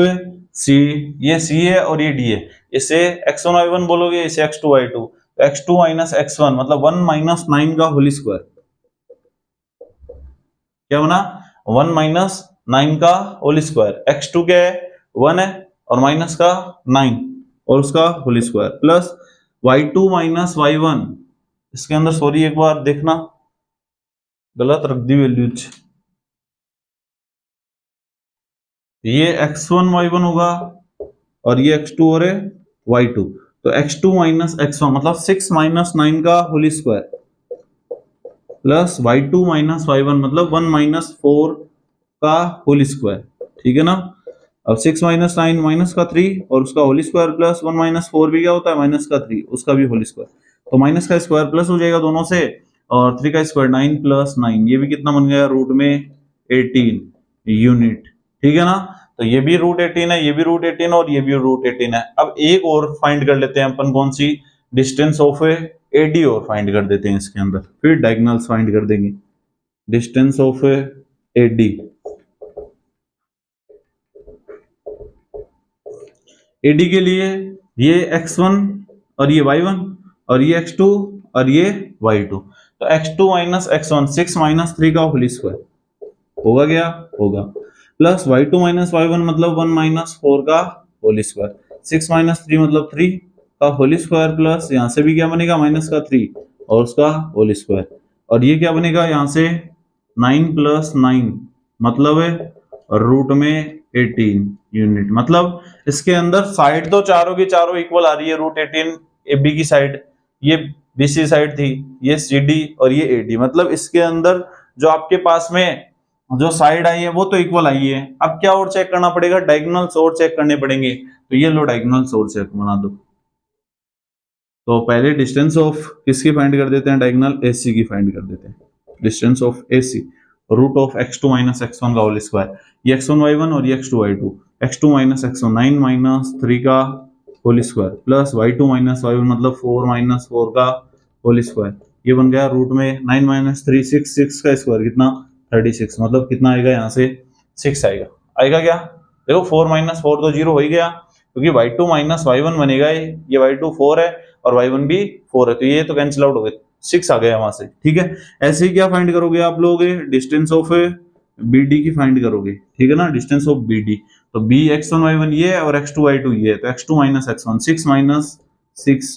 C, ये C है और ये D है, इसे x1 y1 बोलोगे, इसे x2 y2, तो x2 माइनस x1 मतलब 1 माइनस 9 का होल स्क्वायर, क्या बना, 1 माइनस 9 का होल स्क्वायर, x2 क्या है 1 है और माइनस का 9 और उसका whole square plus y2 minus y1, इसके अंदर सॉरी एक बार देखना गलत रख दी वैल्यूज, ये x1 y1 होगा और ये x2 और y2, तो x2 माइनस x1 मतलब 6 माइनस 9 का whole square plus y2 minus y1 मतलब 1 माइनस 4 का होल स्क्वायर, ठीक है ना। अब 6 माइनस 9 माइनस का 3 और उसका होल स्क्वायर प्लस 1 माइनस 4 भी क्या होता है, माइनस का 3 उसका भी होल स्क्वायर, तो माइनस का स्क्वायर प्लस हो जाएगा दोनों से, और 3 का स्क्वायर 9 प्लस 9 ये भी कितना बन गया, रूट में 18 यूनिट, ठीक है ना। तो ये भी √18 है, ये भी √18 और ये भी √18 है। अब एक और फाइंड कर लेते हैं अपन, कौन सी, डिस्टेंस ऑफ AD और फाइंड कर देते हैं इसके अंदर, फिर डायगोनल्स फाइंड कर देंगे। डिस्टेंस ऑफ AD, AD के लिए ये x1 और ये y1 और ये x2 और ये y2, तो x2 माइनस x1 6 माइनस 3 का होल स्क्वायर होगा, क्या होगा, प्लस y2 माइनस y1 मतलब 1 माइनस 4 का होल स्क्वायर, 6 माइनस 3 मतलब 3 का होल स्क्वायर प्लस यहाँ से भी क्या बनेगा, माइनस का 3 और उसका होल स्क्वायर, और ये क्या बनेगा यहाँ से 9 प्लस 9 मतलब रूट में 18 यूनिट, मतलब इसके अंदर साइड तो चारों की चारों इक्वल आ रही है, √18 AB की साइड, ये BC साइड थी, ये CD और ये AD, मतलब इसके अंदर जो आपके पास में जो साइड आई है वो तो इक्वल आई है। अब क्या और चेक करना पड़ेगा, डायगोनल्स और चेक करने पड़ेंगे, तो ये लो डायगोनल्स और चेक बना दो। तो पहले डिस्टेंस ऑफ किसकी फाइंड कर देते हैं, डायगोनल AC की फाइंड कर देते हैं। Distance of AC root of x2 minus x1 का होल स्क्वायर, ये x1 y1 और ये x2 y2, x2 minus x1 9 minus 3 का whole square plus y2 minus y1 मतलब 4 माइनस 4 का होल स्क्वायर, ये बन गया रूट में 9 माइनस 3 6 का स्क्वायर कितना 36, मतलब कितना आएगा यहाँ से 6 आएगा, आएगा क्या, देखो 4 माइनस 4 तो 0 हो ही गया, क्योंकि y2 माइनस y1 बनेगा, ये y2 4 है और y1 भी 4 है, तो ये तो कैंसिल आउट हो गए, 6 आ गया वहां से, ठीक है। ऐसे ही क्या फाइंड करोगे आप लोग, डिस्टेंस ऑफ BD की फाइंड करोगे, ठीक है ना, डिस्टेंस ऑफ BD, तो B x1 y1 ये है और x2 y2 ये है, तो x2 माइनस x1 6 माइनस 6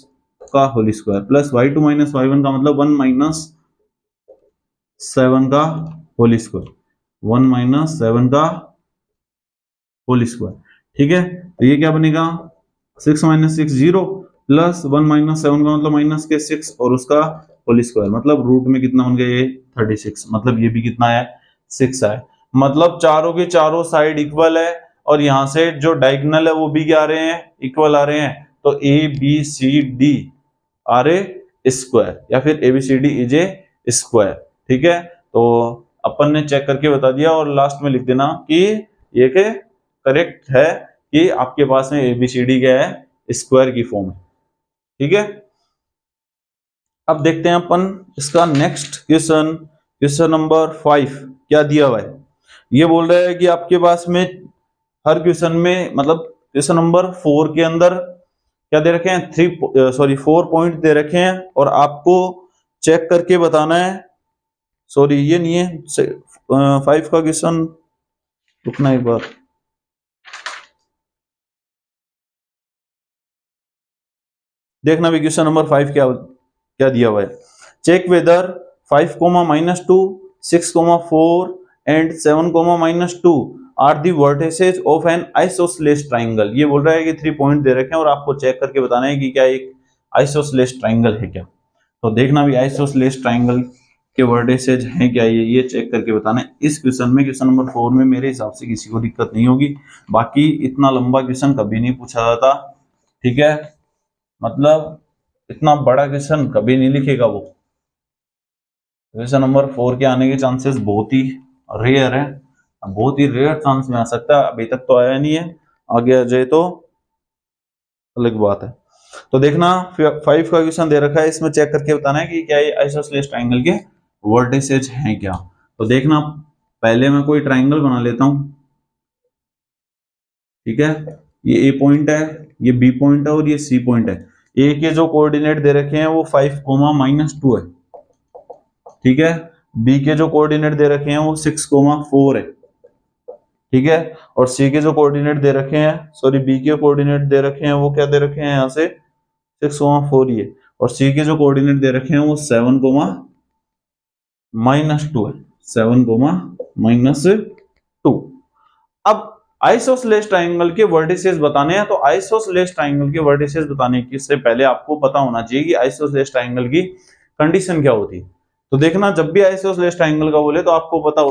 का whole square plus y2 minus y1 का मतलब 1 माइनस 7 का होल स्क्वायर, 1 माइनस 7 का होल स्क्वायर, ठीक है। तो ये क्या बनेगा 6 माइनस 6 0 प्लस 1 माइनस 7 का मतलब माइनस के 6 और उसका होल स्क्वायर, मतलब रूट में कितना बन गया ये 36, मतलब ये भी कितना है 6 है, मतलब चारों के चारों साइड इक्वल है, और यहाँ से जो डायगोनल है वो भी क्या आ रहे हैं, इक्वल आ रहे हैं, तो ABCD आर ए स्क्वायर या फिर ABCD इज ए स्क्वायर, ठीक है। तो अपन ने चेक करके बता दिया, और लास्ट में लिख देना कि ये के करेक्ट है कि आपके पास में ABCD क्या है, स्क्वायर की फॉर्म है, ठीक है। अब देखते हैं अपन इसका नेक्स्ट क्वेश्चन, क्वेश्चन नंबर 5 क्या दिया हुआ है। ये बोल रहा है कि आपके पास में हर क्वेश्चन में, मतलब क्वेश्चन नंबर 4 के अंदर क्या दे रखे हैं, 4 पॉइंट दे रखे हैं, और आपको चेक करके बताना है। सॉरी ये नहीं है 5 का क्वेश्चन, रुकना एक बार। देखना भी क्वेश्चन नंबर 5 क्या क्या दिया हुआ है। Check whether 5, -2, 6, 4 and 7, -2 are the vertices of an isosceles triangle. ये बोल रहा है कि 3 पॉइंट दे रखे हैं और आपको चेक करके बताना है कि क्या एक आइसोसेलेस ट्राइंगल है क्या। तो देखना भी आइसोसेलेस ट्राइंगल के वर्टिसेस हैं क्या, ये चेक करके बताना है इस क्वेश्चन में। क्वेश्चन नंबर 4 में मेरे हिसाब से किसी को दिक्कत नहीं होगी। बाकी इतना लंबा क्वेश्चन कभी नहीं पूछा जाता, ठीक है, मतलब इतना बड़ा क्वेश्चन कभी नहीं लिखेगा वो। क्वेश्चन नंबर 4 के आने के चांसेस बहुत ही रेयर है, बहुत ही रेयर चांस में आ सकता है। अभी तक तो आया नहीं है, आगे आ जाए तो अलग बात है। तो देखना 5 का क्वेश्चन दे रखा है, इसमें चेक करके बताना है कि क्या ये आइसोसेलेस ट्राइंगल के वर्टिसेस हैं क्या। तो देखना पहले मैं कोई ट्राइंगल बना लेता हूं, ठीक है। ये ए पॉइंट है, ये बी पॉइंट है और ये सी पॉइंट है। ए के जो कोऑर्डिनेट दे रखे हैं वो 5, -2 है, ठीक है। बी के जो कोऑर्डिनेट दे रखे हैं वो 6, 4 है, ठीक है। और सी के जो कोऑर्डिनेट दे रखे हैं, सॉरी बी के कोऑर्डिनेट दे रखे हैं वो क्या दे रखे हैं यहाँ से 6, 4 ये, और सी के जो कोऑर्डिनेट दे रखे हैं वो 7, -2 है, 7, -2। अब आइसोसेलेस ट्राइंगल के वर्टिसेस बताने हैं, तो आइसोसेलेस ट्राइंगल के वर्टिसेस बताने की से पहले आपको पता होना चाहिए कि आइसोसेलेस ट्राइंगल की कंडीशन क्या होती है। तो देखना जब भी आइसोसेलेस ट्राइंगल का बोले तो आपको पता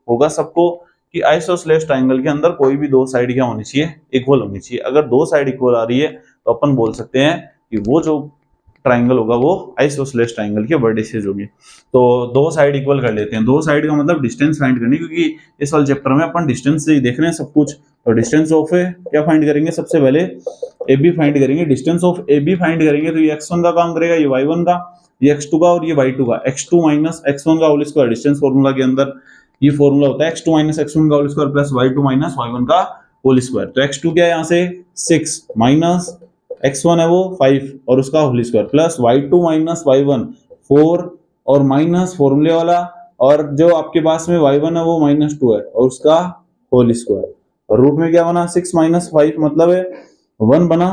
होगा सबको कि आइसोसेलेस ट्राइंगल के अंदर कोई भी दो साइड क्या होनी चाहिए, इक्वल होनी चाहिए। अगर दो साइड इक्वल आ रही है तो अपन बोल सकते हैं कि वो जो ट्राइंगल होगा वो आइसोसेलेस ट्राइंगल के वर्टिसेस होंगे। तो दो साइड इक्वल कर लेते हैं। दो साइड का मतलब डिस्टेंस फाइंड करनी, क्योंकि इस वाले चैप्टर में अपन डिस्टेंस से ही देख रहे हैं सब कुछ। तो डिस्टेंस ऑफ क्या फाइंड करेंगे, सबसे पहले ए बी फाइंड करेंगे। Distance of A B find करेंगे तो ये x1 का काम करेगा, ये y1 का, ये x2 का और ये y2 का। x2 - x1 का होल स्क्वायर, डिस्टेंस फार्मूला के अंदर ये फार्मूला होता है x2 - x1 का whole square plus y2 - y1 का होल स्क्वायर। तो x2 क्या है यहाँ से 6 माइनस x1 है वो 5 और उसका whole square plus y2 - y1 4 और माइनस फॉर्मूले वाला, और जो आपके पास में y1 है वो -2 है और उसका होल स्क्वायर। और रूट में क्या बना 6 - 5 मतलब है 1 बना,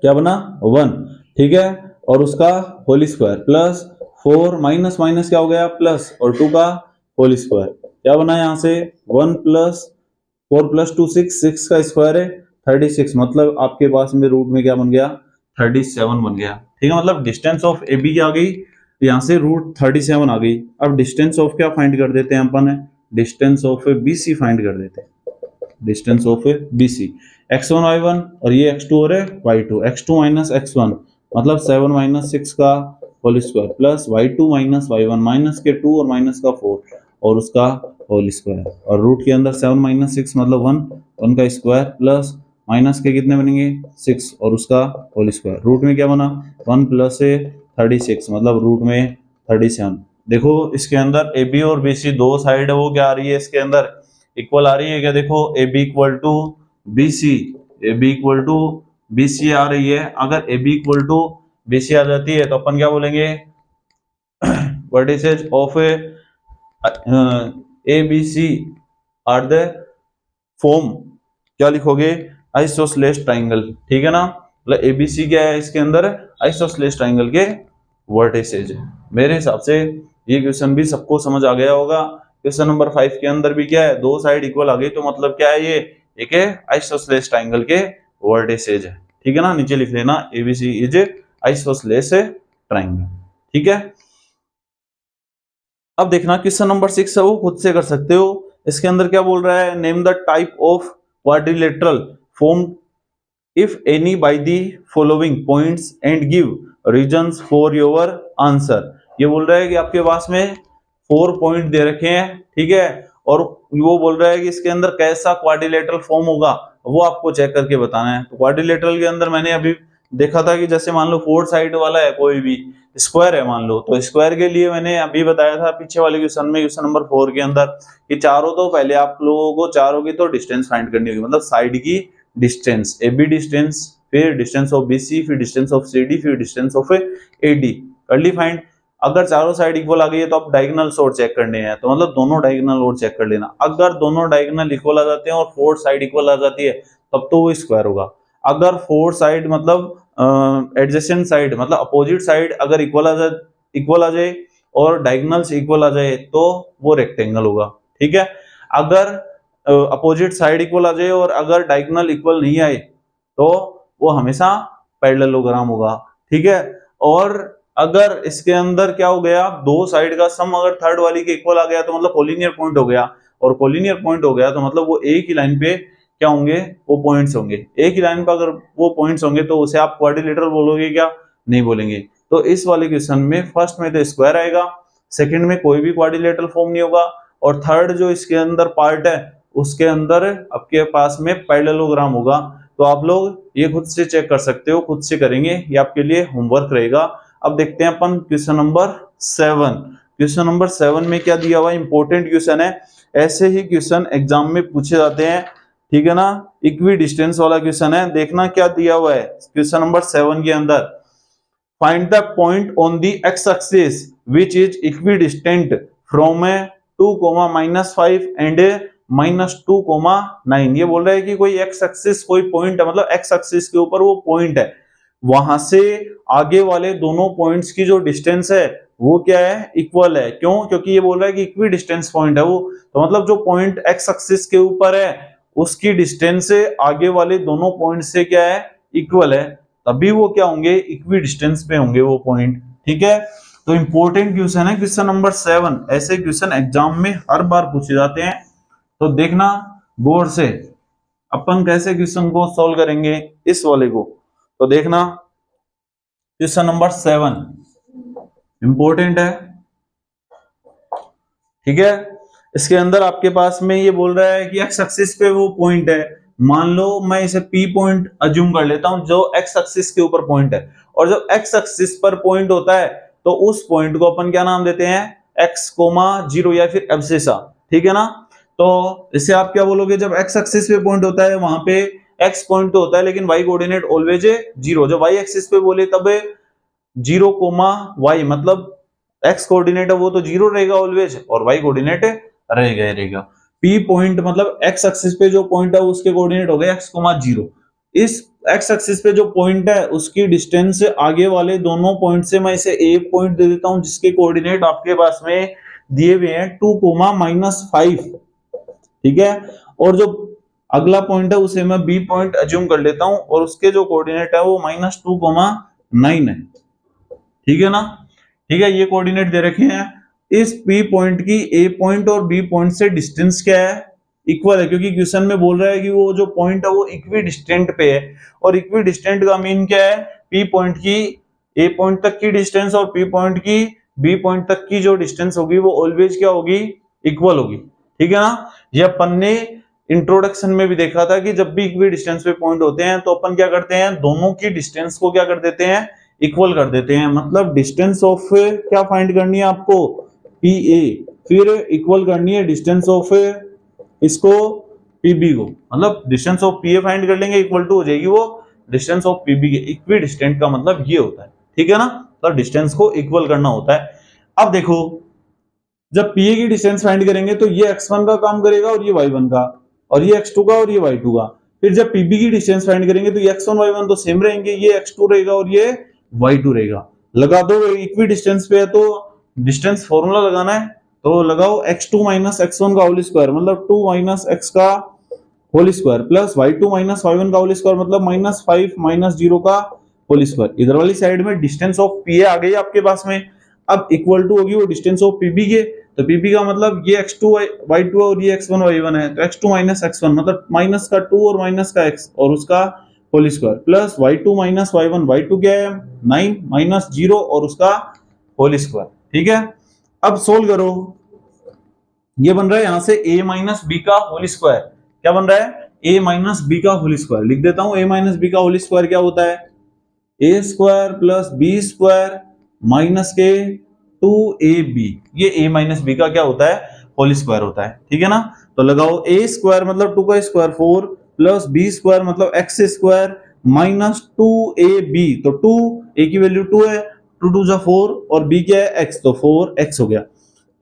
क्या बना 1, ठीक है। और उसका whole square plus 4 minus minus क्या हो गया प्लस, और 2 का होल स्क्वायर क्या बना यहाँ से 1 + 4 + 2 6 का स्क्वायर है 36, मतलब आपके पास में रूट में क्या बन गया 37 बन गया, ठीक है। मतलब डिस्टेंस ऑफ ए बी क्या आ गई यहाँ से रूट 37 आ गई। अब डिस्टेंस ऑफ क्या फाइंड कर देते हैं अपन, distance of B C find कर देते हैं। Distance of B C x1 y1 और ये x2 और y2, x2 - x1 मतलब 7 - 6 का whole square plus y2 - y1 minus के 2 और माइनस का 4 और उसका होल स्क्वायर, और रूट के अंदर 7 - 6 मतलब 1 का स्क्वायर प्लस माइनस के कितने बनेंगे 6 और उसका होल स्क्वायर। रूट में क्या बना 1 + 36 मतलब रूट में 37। देखो इसके अंदर ए बी और बी सी दो साइड है वो क्या आ रही है इसके अंदर इक्वल आ रही है क्या, देखो A B equal to B C, A B equal to B C आ रही है। अगर A B equal to B C आ जाती है तो अपन क्या बोलेंगे vertices of A B C are the form, क्या लिखोगे आइसोसेलेस ट्राइंगल, ठीक है ना। मतलब ए बी सी क्या है इसके अंदर आइसोसेलेस ट्राइंगल के वर्टिसेस है। मेरे हिसाब से ये क्वेश्चन भी सबको समझ आ गया होगा। क्वेश्चन नंबर 5 के अंदर भी क्या है दो साइड इक्वल आ गई तो मतलब क्या है ये एक है आइसोसेलेस ट्राइंगल के वर्टिसेस है, ठीक है ना। नीचे लिख लेना एबीसी इज आइसोसेलेस ट्राइंगल, ठीक है। अब देखना क्वेश्चन नंबर 6 है वो खुद से कर सकते हो। इसके अंदर क्या बोल रहा है, name the type of quadrilateral formed if any by the following points and give reasons for your answer. ये बोल रहा है कि आपके पास में 4 पॉइंट दे रखे हैं, ठीक है, और वो बोल रहा है कि इसके अंदर कैसा क्वाड्रिलेटरल फॉर्म होगा वो आपको चेक करके बताना है। तो क्वाड्रिलेटरल के अंदर मैंने अभी देखा था कि जैसे मान लो 4 साइड वाला है कोई भी स्क्वायर है मान लो, तो स्क्वायर के लिए मैंने अभी बताया था पीछे वाले क्वेश्चन में क्वेश्चन नंबर 4 के अंदर कि चारों, तो पहले आप लोगों को चारों की तो डिस्टेंस फाइंड करनी होगी, मतलब साइड की डिस्टेंस, ए बी डिस्टेंस, फिर डिस्टेंस ऑफ बी सी, फिर डिस्टेंस ऑफ सी डी, फिर डिस्टेंस ऑफ ए डी कर ली फाइंड। अगर चारों साइड इक्वल आ गई है तो आप डायगोनल और चेक करने हैं, तो मतलब दोनों डायगोनल और चेक कर लेना। अगर दोनों डायगोनल इक्वल आ जाते हैं और फोर्थ साइड इक्वल आ जाती है तब तो वो स्क्वायर होगा। अगर फोर्थ साइड मतलब एडजेसेंट साइड मतलब अपोजिट साइड अगर इक्वल आ जाए और डायगोनल्स इक्वल आ जाए तो वो रेक्टेंगल होगा। ठीक है, अगर अपोजिट साइड इक्वल आ जाए और अगर डायगोनल इक्वल नहीं आए तो वो हमेशा पैरेललोग्राम होगा। ठीक है, और अगर इसके अंदर क्या हो गया, दो साइड का सम अगर थर्ड वाली के इक्वल आ गया तो मतलब कोलिनियर पॉइंट हो गया, और कोलिनियर पॉइंट हो गया तो मतलब वो एक ही लाइन पे क्या होंगे, वो पॉइंट्स होंगे। एक ही लाइन पर अगर वो पॉइंट्स होंगे तो उसे आप क्वाड्रिलेटरल बोलोगे क्या, नहीं बोलेंगे। तो इस वाले क्वेश्चन में फर्स्ट में तो स्क्वायर आएगा, सेकंड में कोई भी क्वाड्रिलेटरल फॉर्म नहीं होगा, और थर्ड जो इसके अंदर पार्ट है उसके अंदर आपके पास में पैरेललोग्राम होगा। तो आप लोग ये खुद से चेक कर सकते हो, खुद से करेंगे, ये आपके लिए होमवर्क रहेगा। अब देखते हैं अपन क्वेश्चन नंबर 7। क्वेश्चन नंबर 7 में क्या दिया हुआ है, इंपॉर्टेंट क्वेश्चन है, ऐसे ही क्वेश्चन एग्जाम में पूछे जाते हैं। ठीक है ना, इक्वी डिस्टेंस वाला क्वेश्चन है। देखना क्या दिया हुआ है क्वेश्चन नंबर 7 के अंदर, find the point on the x axis which is equidistant from 2, -5 and -2, 9। ये बोल रहा है कि कोई एक्स एक्सिस कोई पॉइंट है, मतलब एक्स एक्सिस के ऊपर वो पॉइंट है, वहां से आगे वाले दोनों पॉइंट्स की जो डिस्टेंस है वो क्या है, इक्वल है। क्यों, क्योंकि ये बोल रहा है कि इक्वी डिस्टेंस पॉइंट है वो, तो मतलब जो पॉइंट एक्स एक्सिस के ऊपर है उसकी डिस्टेंस आगे वाले दोनों पॉइंट से क्या है, इक्वल है, तभी वो क्या होंगे, इक्वी डिस्टेंस पे होंगे वो पॉइंट। ठीक है, तो इंपॉर्टेंट क्वेश्चन है क्वेश्चन नंबर 7। ऐसे क्वेश्चन एग्जाम में हर बार पूछे जाते हैं, तो देखना गौर से अपन कैसे क्वेश्चन को सॉल्व करेंगे इस वाले को। तो देखना क्वेश्चन नंबर 7 इंपॉर्टेंट है। ठीक है, इसके अंदर आपके पास में ये बोल रहा है कि एक्स एक्सिस पे वो पॉइंट है, मान लो मैं इसे पी पॉइंट अज्यूम कर लेता हूं जो एक्स एक्सिस के ऊपर पॉइंट है, और जब एक्स एक्सिस पर पॉइंट होता है तो उस पॉइंट को अपन क्या नाम देते हैं, एक्स, 0 या फिर एब्सिसा। ठीक है ना, तो इसे आप क्या बोलोगे, जब एक्स एक्सिस पे पॉइंट होता है वहां पे एक्स पॉइंट तो होता है लेकिन वाई कोऑर्डिनेट ऑलवेज 0। जब वाई एक्सिस पे बोले तब 0, y, मतलब एक्स कोऑर्डिनेट है वो तो 0 रहेगा ऑलवेज, और वाई कोऑर्डिनेट रहेगा। पी पॉइंट मतलब एक्स एक्सिस पे जो पॉइंट है उसके कोऑर्डिनेट हो गए x, 0। इस एक्स एक्सिस पे जो पॉइंट है उसकी डिस्टेंस आगे वाले दोनों पॉइंट से मैं इसे a पॉइंट दे देता हूं जिसके कोऑर्डिनेट आपके पास में दिए हुए हैं 2, -5। ठीक है, और जो अगला पॉइंट है उसे मैं b पॉइंट अज्यूम कर लेता हूं और उसके जो कोऑर्डिनेट है वो -2, 9 है। ठीक है ना, ठीक है, ये कोऑर्डिनेट दे रखे हैं। इस P पॉइंट की A पॉइंट और B पॉइंट से डिस्टेंस क्या है, इक्वल है, क्योंकि क्वेश्चन में बोल रहा है कि वो जो पॉइंट है वो इक्वी डिस्टेंट पे है, और इक्वी डिस्टेंट का मीन क्या है, P पॉइंट की A पॉइंट तक की डिस्टेंस और P पॉइंट की B पॉइंट तक की जो डिस्टेंस होगी वो ऑलवेज क्या होगी, इक्वल होगी। ठीक है ना, ये अपन ने इंट्रोडक्शन में भी देखा था कि जब भी इक्वी डिस्टेंस पे पॉइंट होते हैं तो अपन क्या करते हैं, दोनों की डिस्टेंस को क्या कर देते हैं, इक्वल कर देते हैं। मतलब डिस्टेंस ऑफ क्या फाइंड करनी है आपको, PA, फिर इक्वल करनी है डिस्टेंस ऑफ इसको PB को, मतलब डिस्टेंस ऑफ PA फाइंड कर लेंगे, इक्वल टू हो जाएगी वो डिस्टेंस ऑफ PB के। इक्वी डिस्टेंट का मतलब ये होता है। ठीक है ना, तो डिस्टेंस को इक्वल करना होता है। अब देखो जब PA की डिस्टेंस फाइंड करेंगे तो ये x1 का काम करेगा और ये y1 का, और ये x2 का और ये y2 का। फिर जब PB की डिस्टेंस फाइंड करेंगे तो ये x1 y1 तो सेम रहेंगे, ये x2 रहेगा और ये y2 रहेगा। लगा दो, इक्वी डिस्टेंस पे है तो डिस्टेंस फॉर्मूला लगाना है, तो लगाओ x2 - x1 का होल स्क्वायर मतलब 2 - x का whole square plus y2 - y1 का होल स्क्वायर मतलब -5 - 0 का होल स्क्वायर। इधर वाली साइड में डिस्टेंस ऑफ PA आ गई आपके पास में, अब इक्वल टू होगी वो डिस्टेंस ऑफ PB के, तो PB का मतलब ये x2 y2 और ये x1 y1 है, तो x2 - x1 मतलब माइनस का 2 और माइनस का x और उसका whole square plus y2 - y1, y2 क्या है 9 - 0 और उसका होल स्क्वायर। ठीक है, अब सोल्व करो, ये बन रहा है यहां से a - b का होल स्क्वायर। क्या बन रहा है, a - b का होल स्क्वायर। लिख देता हूं, a - b का होल स्क्वायर क्या होता है, a square plus b square minus के 2ab। ये a - b का क्या होता है, होल स्क्वायर होता है। ठीक है ना, तो लगाओ a स्क्वायर मतलब 2 का स्क्वायर 4 प्लस b स्क्वायर मतलब x स्क्वायर -2ab, तो 2 a की वैल्यू 2 है, 2 2 जा 4 और b क्या है x, तो 4x हो गया,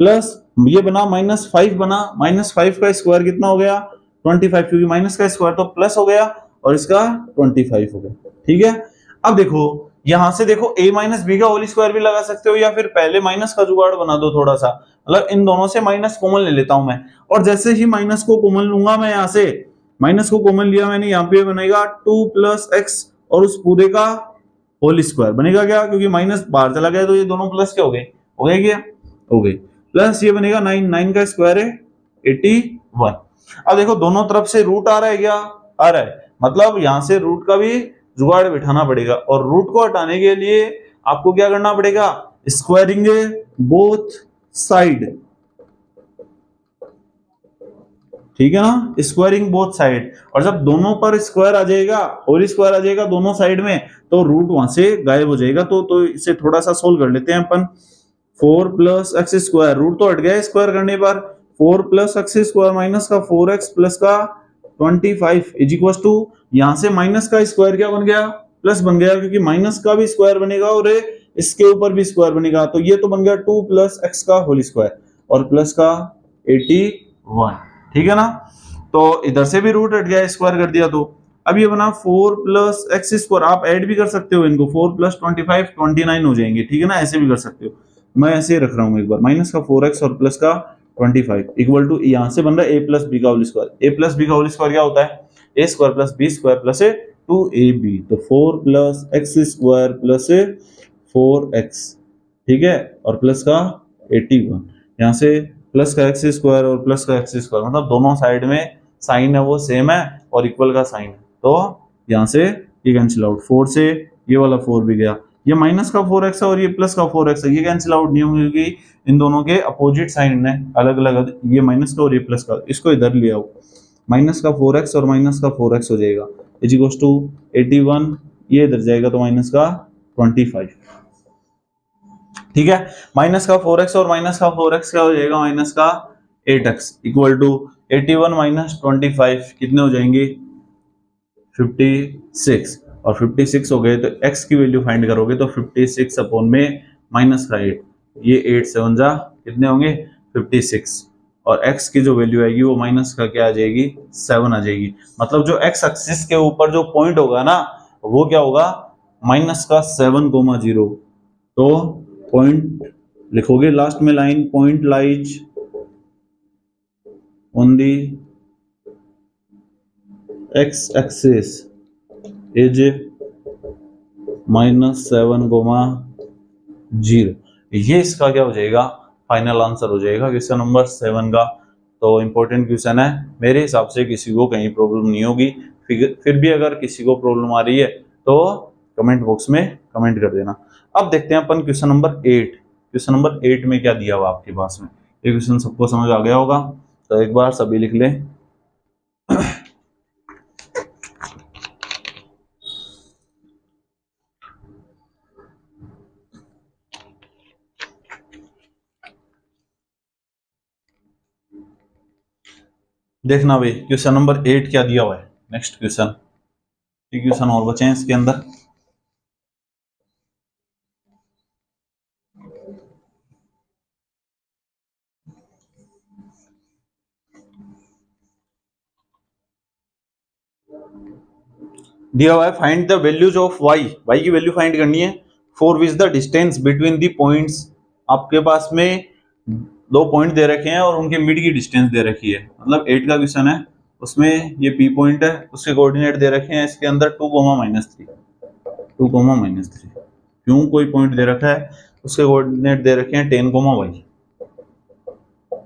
प्लस ये बना -5 बना, -5 का स्क्वायर कितना हो गया 25, क्योंकि माइनस का स्क्वायर तो प्लस हो गया और इसका 25 हो गया। ठीक है, अब देखो यहां से देखो a माइनस बी का होल स्क्वायर भी लगा सकते हो या फिर पहले माइनस का जुगाड़ बना दो थोड़ा सा, मतलब इन दोनों से माइनस कॉमन ले लेता हूं मैं, और जैसे ही माइनस को कॉमन लूंगा मैं, यहां से माइनस को कॉमन लिया मैंने, यहाँ पे बनेगा 2 + x और उस पूरे का होल स्क्वायर बनेगा क्या, क्योंकि माइनस बाहर चला गया तो ये दोनों प्लस के हो गए, हो गए क्या, हो गए, प्लस ये बनेगा 9, 9 का स्क्वायर है 81। अब देखो दोनों तरफ से रूट आ रहा है क्या, आ रहा है, मतलब यहां से रूट का भी जुगाड़ बिठाना पड़ेगा, और रूट को हटाने के लिए आपको क्या करना पड़ेगा, स्क्वायरिंग बोथ साइड, ठीक है ना, स्क्वायरिंग बोथ साइड, और जब दोनों पर स्क्वायर आ जाएगा, होल स्क्वायर आ जाएगा दोनों साइड में, तो रूट वहां से गायब हो जाएगा। तो इसे थोड़ा सा सोल्व कर लेते हैं अपन। 4 + x², रूट तो हट गया स्क्वायर करने पर, 4 + x² माइनस का 4x प्लस का 25 इज इक्वल टू, यहां से माइनस का स्क्वायर क्या बन गया, प्लस बन गया, क्योंकि माइनस का भी स्क्वायर बनेगा और इसके ऊपर भी स्क्वायर बनेगा, तो ये तो बन गया 2 + x का होल स्क्वायर और प्लस का 81, ठीक है ना। तो इधर से भी रूट हट गया, स्क्वायर कर दिया, तो अब ये बना 4 + x², आप ऐड भी कर सकते हो इनको, 4 + 25 29 हो जाएंगे, ठीक है ना, ऐसे भी कर सकते हो, मैं ऐसे रख रहा हूं एक बार, माइनस का 4x और प्लस का 25 इक्वल टू, यहां से बन रहा है a + b का होल स्क्वायर, a + b का होल स्क्वायर क्या होता है, a² + b² + 2ab, तो 4 + x² + 4x, ठीक है, और प्लस का 81, यहां से प्लस का x² और प्लस का x², मतलब दोनों साइड में साइन है वो सेम है और इक्वल का साइन है, तो यहां से ये कैंसिल आउट, 4 से ये वाला 4 भी गया, ये माइनस का 4x है और ये प्लस का 4x है, ये कैंसिल आउट नहीं होंगे क्योंकि इन दोनों के अपोजिट साइन है, अलग अलग, ये माइनस का और ये प्लस का, इसको इधर ले आओ, माइनस का 4x और माइनस का 4x हो जाएगा इज इक्वल टू 81, ये इधर जाएगा तो माइनस का 25, ठीक है, माइनस का 4x और माइनस का 4x क्या हो जाएगा, माइनस का 8x इक्वल टू 81 - 25 कितने हो जाएंगे 56, और 56 हो गए तो x की वैल्यू फाइंड करोगे तो 56 अपॉन में माइनस का 8, ये 8 7 जा कितने होंगे 56, और x की जो वैल्यू आएगी वो माइनस का क्या आ जाएगी 7 आ जाएगी, मतलब जो x एक्सिस के ऊपर जो पॉइंट होगा ना वो क्या होगा माइनस का 7,0, तो पॉइंट लिखोगे लास्ट में line, point lies on the x axis is -7,0, ये इसका क्या हो जाएगा फाइनल आंसर हो जाएगा क्वेश्चन नंबर 7 का। तो इंपॉर्टेंट क्वेश्चन है, मेरे हिसाब से किसी को कहीं प्रॉब्लम नहीं होगी, फिर भी अगर किसी को प्रॉब्लम आ रही है तो कमेंट बॉक्स में कमेंट कर देना। अब देखते हैं अपन क्वेश्चन नंबर 8, क्वेश्चन नंबर 8 में क्या दिया हुआ आपके पास में, ये क्वेश्चन सबको समझ आ गया होगा, तो एक बार सभी लिख लें। देखना भाई क्वेश्चन नंबर 8 क्या दिया हुआ है, नेक्स्ट क्वेश्चन, एक क्वेश्चन और बचे हैं इसके अंदर। दिया हुआ है find the values of y, y की वैल्यू फाइंड करनी है, for which the distance between the points, आपके पास में दो पॉइंट दे रखे हैं और उनके मिड की डिस्टेंस दे रखी है, मतलब 8 का क्वेश्चन है, उसमें ये p पॉइंट है, उसके कोऑर्डिनेट दे रखे हैं इसके अंदर 2, -3, 2, -3, क्यों कोई पॉइंट दे रखा है, उसके कोऑर्डिनेट दे रखे हैं 10, y,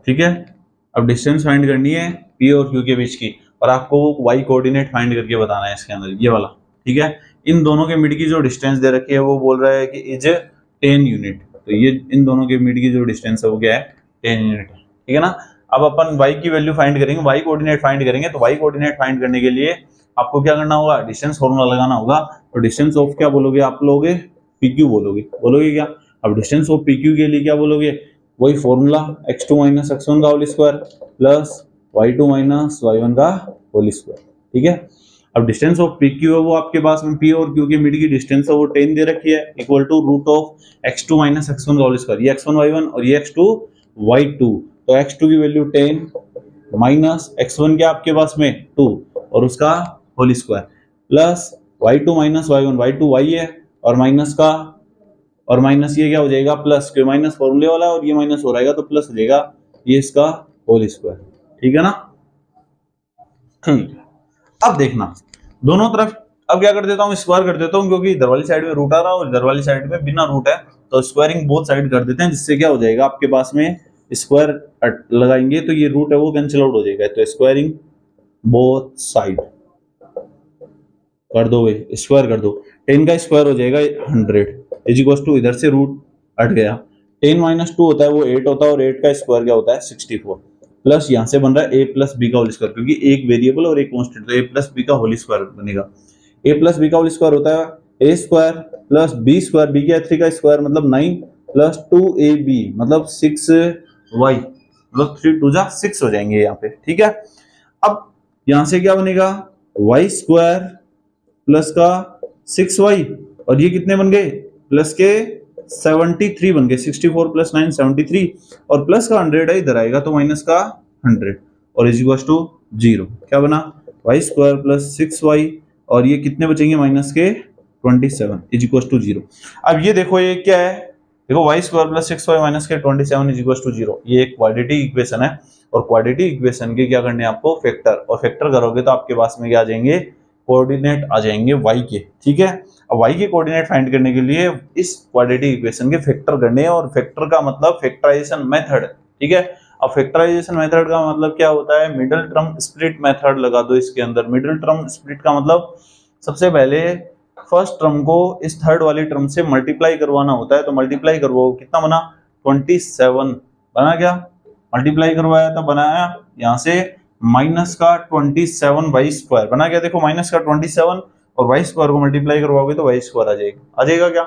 ठीक है। अब डिस्टेंस फाइंड करनी है p और q के बीच की, और आपको वो y कोऑर्डिनेट फाइंड करके बताना है इसके अंदर, ये वाला, ठीक है। इन दोनों के मिड की जो डिस्टेंस दे रखी है वो बोल रहा है कि इज 10 यूनिट, तो ये इन दोनों के मिड की जो डिस्टेंस है वो क्या है 10 यूनिट, ठीक है ना। अब अपन y की वैल्यू फाइंड करेंगे, y कोऑर्डिनेट फाइंड करेंगे, तो y कोऑर्डिनेट फाइंड करने के लिए आपको क्या करना होगा, डिस्टेंस फॉर्मूला लगाना होगा, और डिस्टेंस ऑफ क्या बोलोगे आप लोगे, pq बोलोगे क्या, अब डिस्टेंस ऑफ pq के लिए क्या बोलोगे, वही फॉर्मूला x2 - x1 का whole square plus y2 - y1 का होल स्क्वायर, ठीक है। अब डिस्टेंस ऑफ पी क्यू है वो आपके पास में पी और क्यू के मिड की डिस्टेंस है वो 10 दे रखी है, equal to root of x2 minus x1 का होल स्क्वायर। ये x1 y1 और ये x2 y2, तो x2 की वैल्यू 10 माइनस x1 क्या आपके पास में 2 और उसका whole square plus y2 minus y1, y2 y है और माइनस का और माइनस ये क्या हो जाएगा प्लस, क्यों माइनस फॉर्मूले वाला और ये माइनस हो रहेगा तो प्लस हो जाएगा, ये इसका होल स्क्वायर। ठीक है ना, ठीक है। अब देखना दोनों तरफ, अब क्या कर देता हूँ स्क्वायर कर देता हूँ, क्योंकि इधर वाली साइड में रूट आ रहा है और इधर वाली साइड में बिना रूट है, तो स्क्वायरिंग बोथ साइड कर देते हैं, जिससे क्या हो जाएगा आपके पास में स्क्वायर लगाएंगे तो ये रूट है वो कैंसिल आउट हो जाएगा, तो स्क्वायरिंग बोथ साइड कर दो, स्क्वायर कर दो, 10 का स्क्वायर हो जाएगा 100 इज इक्वल टू, इधर से रूट हट गया, 10 माइनस 2 होता है वो 8 होता है और 8 का स्क्वायर क्या होता है 64, प्लस यहाँ से बन रहा है a प्लस बी का होल स्क्वायर, क्योंकि एक वेरिएबल और एक कांस्टेंट, तो a प्लस बी का होल स्क्वायर बनेगा। a प्लस बी का होल स्क्वायर होता है a square plus b square, b क्या 3 का स्क्वायर मतलब 9 प्लस 2ab मतलब 6y, मतलब 3 2 जा 6 हो जाएंगे यहाँ पे। ठीक है, अब यहाँ से क्या बनेगा y स्क्वायर प्लस का 6y और ये कितने बन गए प्लस के 73 बन गए, 64 प्लस 9 73 और प्लस का 100 है इधर आएगा तो माइनस का 100 और इज इक्वल टू 0, क्या बना y स्क्वायर प्लस 6y और ये कितने बचेंगे माइनस के 27 इज इक्वल टू 0। अब ये देखो ये क्या है, देखो y square plus 6y minus के 27 इज इक्वल टू 0, ये एक क्वाड्रेटिक इक्वेशन है और क्वाड्रेटिक इक्वेशन के क्या करने हैं आपको फैक्टर, और फैक्टर करोगे तो आपके पास में क्या आ जाएंगे कोऑर्डिनेट आ जाएंगे y के। ठीक है, अब y के कोऑर्डिनेट फाइंड करने के लिए इस क्वाड्रेटिक इक्वेशन के फैक्टर करने हैं, और फैक्टर का मतलब फैक्टराइजेशन मेथड। ठीक है, अब फैक्टराइजेशन मेथड का मतलब क्या होता है, मिडिल टर्म स्प्लिट मेथड लगा दो इसके अंदर। मिडिल टर्म स्प्लिट का मतलब सबसे पहले फर्स्ट टर्म को इस थर्ड वाली टर्म से मल्टीप्लाई करवाना होता है, तो मल्टीप्लाई करवाओ, कितना बना 27 बना, क्या मल्टीप्लाई करवाया तो बनाया यहाँ से माइनस का 27 वाई स्क्वायर बना गया, देखो माइनस का 27 और वाई स्क्वायर को मल्टीप्लाई करवाओगे तो वाई स्क्वायर आ जाएगा क्या,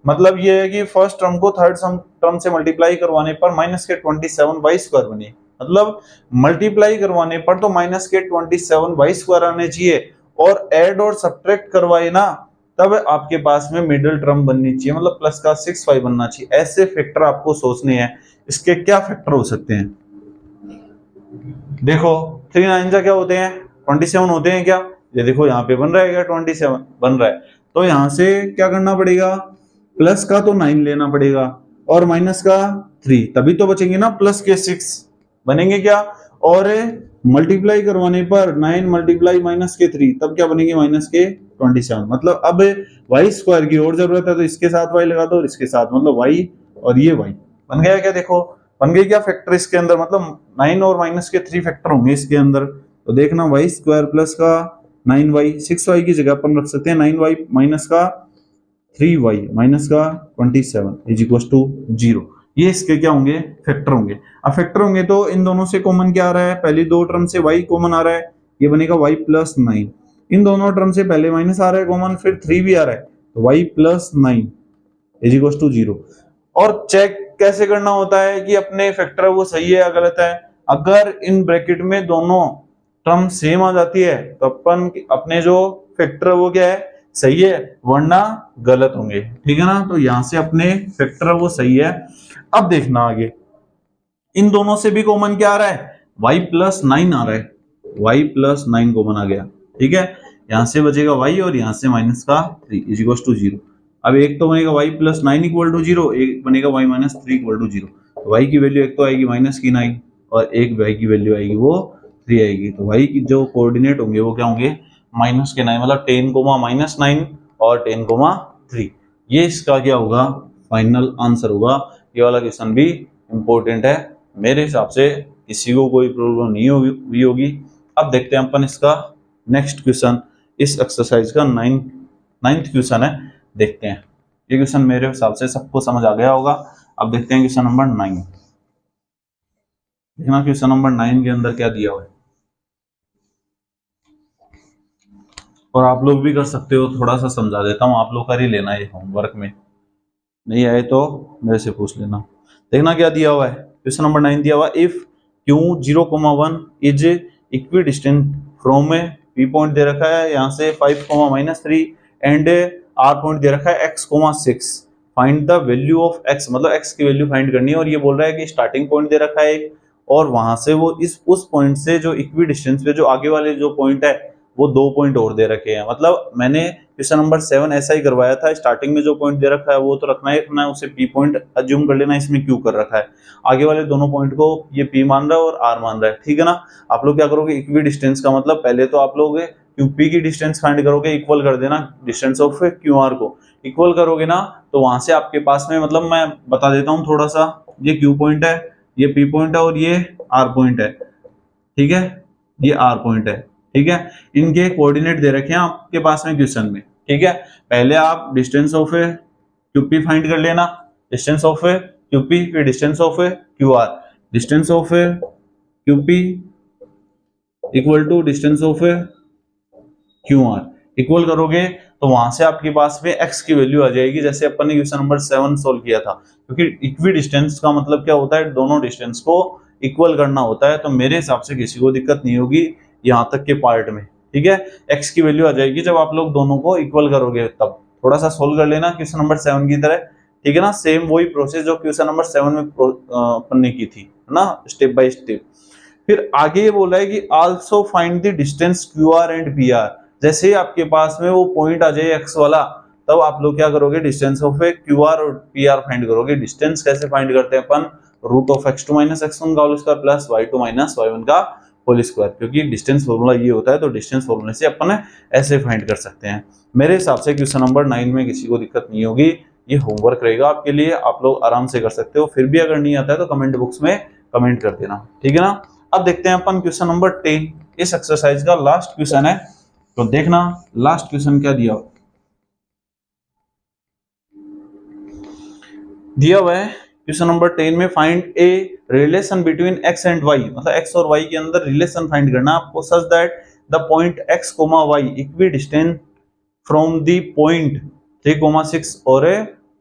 मतलब ये है कि फर्स्ट टर्म को थर्ड टर्म से मल्टीप्लाई करवाने पर माइनस के 27 वाई स्क्वायर बने, मतलब मल्टीप्लाई करवाने पर तो माइनस के 27 वाई स्क्वायर आने चाहिए, और ऐड और सब्ट्रैक्ट करवाए ना तब आपके पास में मिडिल टर्म बननी चाहिए, मतलब प्लस का 6y बनना चाहिए। ऐसे फैक्टर आपको सोचने हैं। इसके क्या फैक्टर हो सकते हैं, देखो 3 9 जा क्या होते हैं 27 होते हैं क्या, ये देखो यहाँ पे बन रहा है क्या 27 बन रहा है, तो यहाँ से क्या करना पड़ेगा प्लस का तो 9 लेना पड़ेगा और माइनस का 3, तभी तो बचेंगे ना प्लस के 6 बनेंगे क्या, और मल्टीप्लाई करवाने पर 9 मल्टीप्लाई माइनस के 3 तब क्या बनेंगे माइनस के 27, मतलब अब y स्क्वायर की और जरूरत है तो इसके साथ y लगा दो और इसके साथ, मतलब y और ये y बन गया क्या, देखो बन गई क्या फैक्टर इसके अंदर, मतलब 9 और माइनस के 3 फैक्टर होंगे इसके अंदर, तो देखना y स्क्वायर प्लस का 9y 6y की जगह अपन रख सकते हैं 9y माइनस का 3y माइनस का 27 इज इक्वल टू 0, ये इसके क्या होंगे फैक्टर होंगे। अब फैक्टर होंगे तो इन दोनों से कॉमन क्या आ रहा है, पहली दो टर्म से y कॉमन आ रहा है, ये बनेगा y प्लस 9, इन दोनों टर्म से पहले माइनस आ रहा है कॉमन, फिर 3 भी आ रहा है तो y plus 9 is equal to 0। और चेक कैसे करना होता है कि अपने फैक्टर वो सही है या गलत है, अगर इन ब्रैकेट में दोनों टर्म सेम आ जाती है तो अपन अपने जो फैक्टर वो क्या है सही है, वरना गलत होंगे। ठीक है ना, तो यहां से अपने फैक्टर वो सही है। अब देखना आगे इन दोनों से भी कॉमन क्या आ रहा है y प्लस 9 आ रहा है, y प्लस 9 कॉमन आ गया। ठीक है, यहां से बचेगा y और यहां से माइनस का 3 इज इक्वल टू 0। अब एक तो बनेगा y प्लस 9 इक्वल टू 0, एक बनेगा y माइनस 3 इक्वल टू 0। तो y की वैल्यू एक तो आएगी माइनस की 9 और एक y की वैल्यू आएगी वो 3 आएगी, तो y की जो कोऑर्डिनेट होंगे वो क्या होंगे माइनस के 9, मतलब 10 माइनस 9 और 10 3, ये इसका क्या होगा फाइनल आंसर होगा। ये वाला क्वेश्चन भी इंपॉर्टेंट है, मेरे हिसाब से किसी को कोई प्रॉब्लम नहीं हुई होगी। अब देखते हैं अपन इसका नेक्स्ट क्वेश्चन, इस एक्सरसाइज का नाइन्थ क्वेश्चन है, देखते हैं। ये क्वेश्चन मेरे हिसाब से सबको समझ आ गया होगा। अब देखते हैं क्वेश्चन नंबर 9, देखना क्वेश्चन नंबर 9 के अंदर क्या दिया हुआ है, और आप लोग भी कर सकते हो, थोड़ा सा समझा देता हूँ, आप लोग कर ही लेना ये होमवर्क में, नहीं आए तो मेरे से पूछ लेना। देखना क्या दिया हुआ है, क्वेश्चन नंबर 9 दिया हुआ if q 0,1 is equidistant from A P point दे रखा है यहाँ से 5, -3 एंड R पॉइंट दे रखा है x, 6। Find the value of x, मतलब x की वैल्यू फाइंड करनी है। और ये बोल रहा है कि स्टार्टिंग पॉइंट दे रखा है एक, और वहां से वो उस पॉइंट से जो इक्वी डिस्टेंस पे जो आगे वाले जो पॉइंट है वो 2 पॉइंट और दे रखे हैं। मतलब मैंने क्वेश्चन नंबर 7 ऐसा ही करवाया था, स्टार्टिंग में जो पॉइंट दे रखा है वो तो रखना है, उसे P पॉइंट अज्यूम कर लेना, इसमें Q कर रखा है, आगे वाले दोनों पॉइंट को ये P मान रहा है और R मान रहा है, ठीक है ना। आप लोग क्या करोगे, इक्वी डिस्टेंस का मतलब पहले तो आप लोग QP की डिस्टेंस फाइंड करोगे, इक्वल कर देना डिस्टेंस ऑफ QR को, इक्वल करोगे ना तो वहां से आपके पास में, मतलब मैं बता देता हूँ थोड़ा सा, ये Q पॉइंट है, ये P पॉइंट है और ये R पॉइंट है, ठीक है, ये R पॉइंट है, ठीक है। इनके कोऑर्डिनेट दे रखे हैं आपके पास में क्वेश्चन में, ठीक है। पहले आप डिस्टेंस ऑफ QP फाइंड कर लेना, डिस्टेंस ऑफ QP, फिर distance of QR, distance of QP equal to distance of QR, equal करोगे तो वहां से आपके पास में x की वैल्यू आ जाएगी, जैसे अपन ने क्वेश्चन नंबर 7 सोल्व किया था, क्योंकि इक्वी डिस्टेंस का मतलब क्या होता है, दोनों डिस्टेंस को इक्वल करना होता है। तो मेरे हिसाब से किसी को दिक्कत नहीं होगी यहाँ तक के पार्ट में, ठीक है। x की वैल्यू आ जाएगी जब आप लोग दोनों को इक्वल करोगे, तब थोड़ा सा सोल्व कर लेना क्वेश्चन नंबर 7 की तरह, ठीक है ना। सेम वही प्रोसेस जो क्वेश्चन नंबर 7 में अपन ने की थी ना, स्टेप बाय स्टेप। फिर आगे ये बोला है कि also find the distance QR and PR। जैसे ही आपके पास में वो पॉइंट आ जाए x वाला, तब आप लोग क्या करोगे, डिस्टेंस ऑफ QR और PR फाइंड करोगे। डिस्टेंस कैसे फाइंड करते हैं अपन, रूट ऑफ x2 - x1 का whole square plus y2 - y1 का होल स्क्वायर, क्योंकि डिस्टेंस फॉर्मूला ये होता है, तो डिस्टेंस फॉर्मूले से अपन ऐसे फाइंड कर सकते हैं। मेरे हिसाब से क्वेश्चन नंबर 9 में किसी को दिक्कत नहीं होगी, ये होमवर्क रहेगा आपके लिए, आप लोग आराम से कर सकते हो। फिर भी अगर नहीं आता है तो कमेंट बॉक्स में कमेंट कर देना, ठीक है ना। अब देखते हैं अपन क्वेश्चन नंबर 10, इस एक्सरसाइज का लास्ट क्वेश्चन है, तो देखना लास्ट क्वेश्चन क्या दिया हुआ है। क्वेश्चन नंबर 10 में find a relation between x and y, मतलब x और y के अंदर रिलेशन फाइंड करना आपको, such that the point x, y equi distant from the point 3, 6 और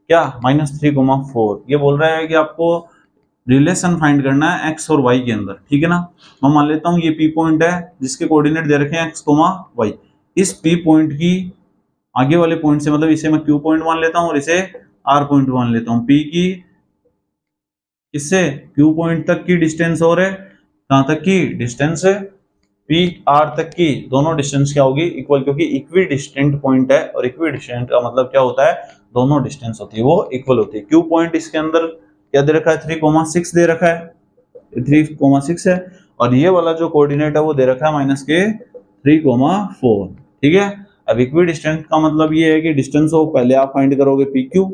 क्या -3, 4। ये बोल रहा है कि आपको रिलेशन फाइंड करना है x और y के अंदर, ठीक है ना। मैं मान लेता हूं ये P पॉइंट है जिसके कोऑर्डिनेट दे रखे हैं x, y। इस P पॉइंट की आगे वाले पॉइंट से, मतलब इसे मैं Q पॉइंट मान लेता हूं और इसे R पॉइंट मान लेता हूं। P की इससे Q पॉइंट तक की डिस्टेंस और है, कहां तक की डिस्टेंस है, P R तक की, दोनों डिस्टेंस क्या होगी, इक्वल, क्योंकि इक्वी डिस्टेंट पॉइंट है, और इक्वी डिस्टेंट का मतलब क्या होता है, दोनों डिस्टेंस होती है वो इक्वल होती है। Q पॉइंट इसके अंदर क्या दे रखा है, 3, 6 दे रखा है, 3, 6 है, और ये वाला जो कोऑर्डिनेट है वो दे रखा है -3, 4, ठीक है। अब इक्वी डिस्टेंस का मतलब ये है कि डिस्टेंस ऑफ, पहले आप फाइंड करोगे PQ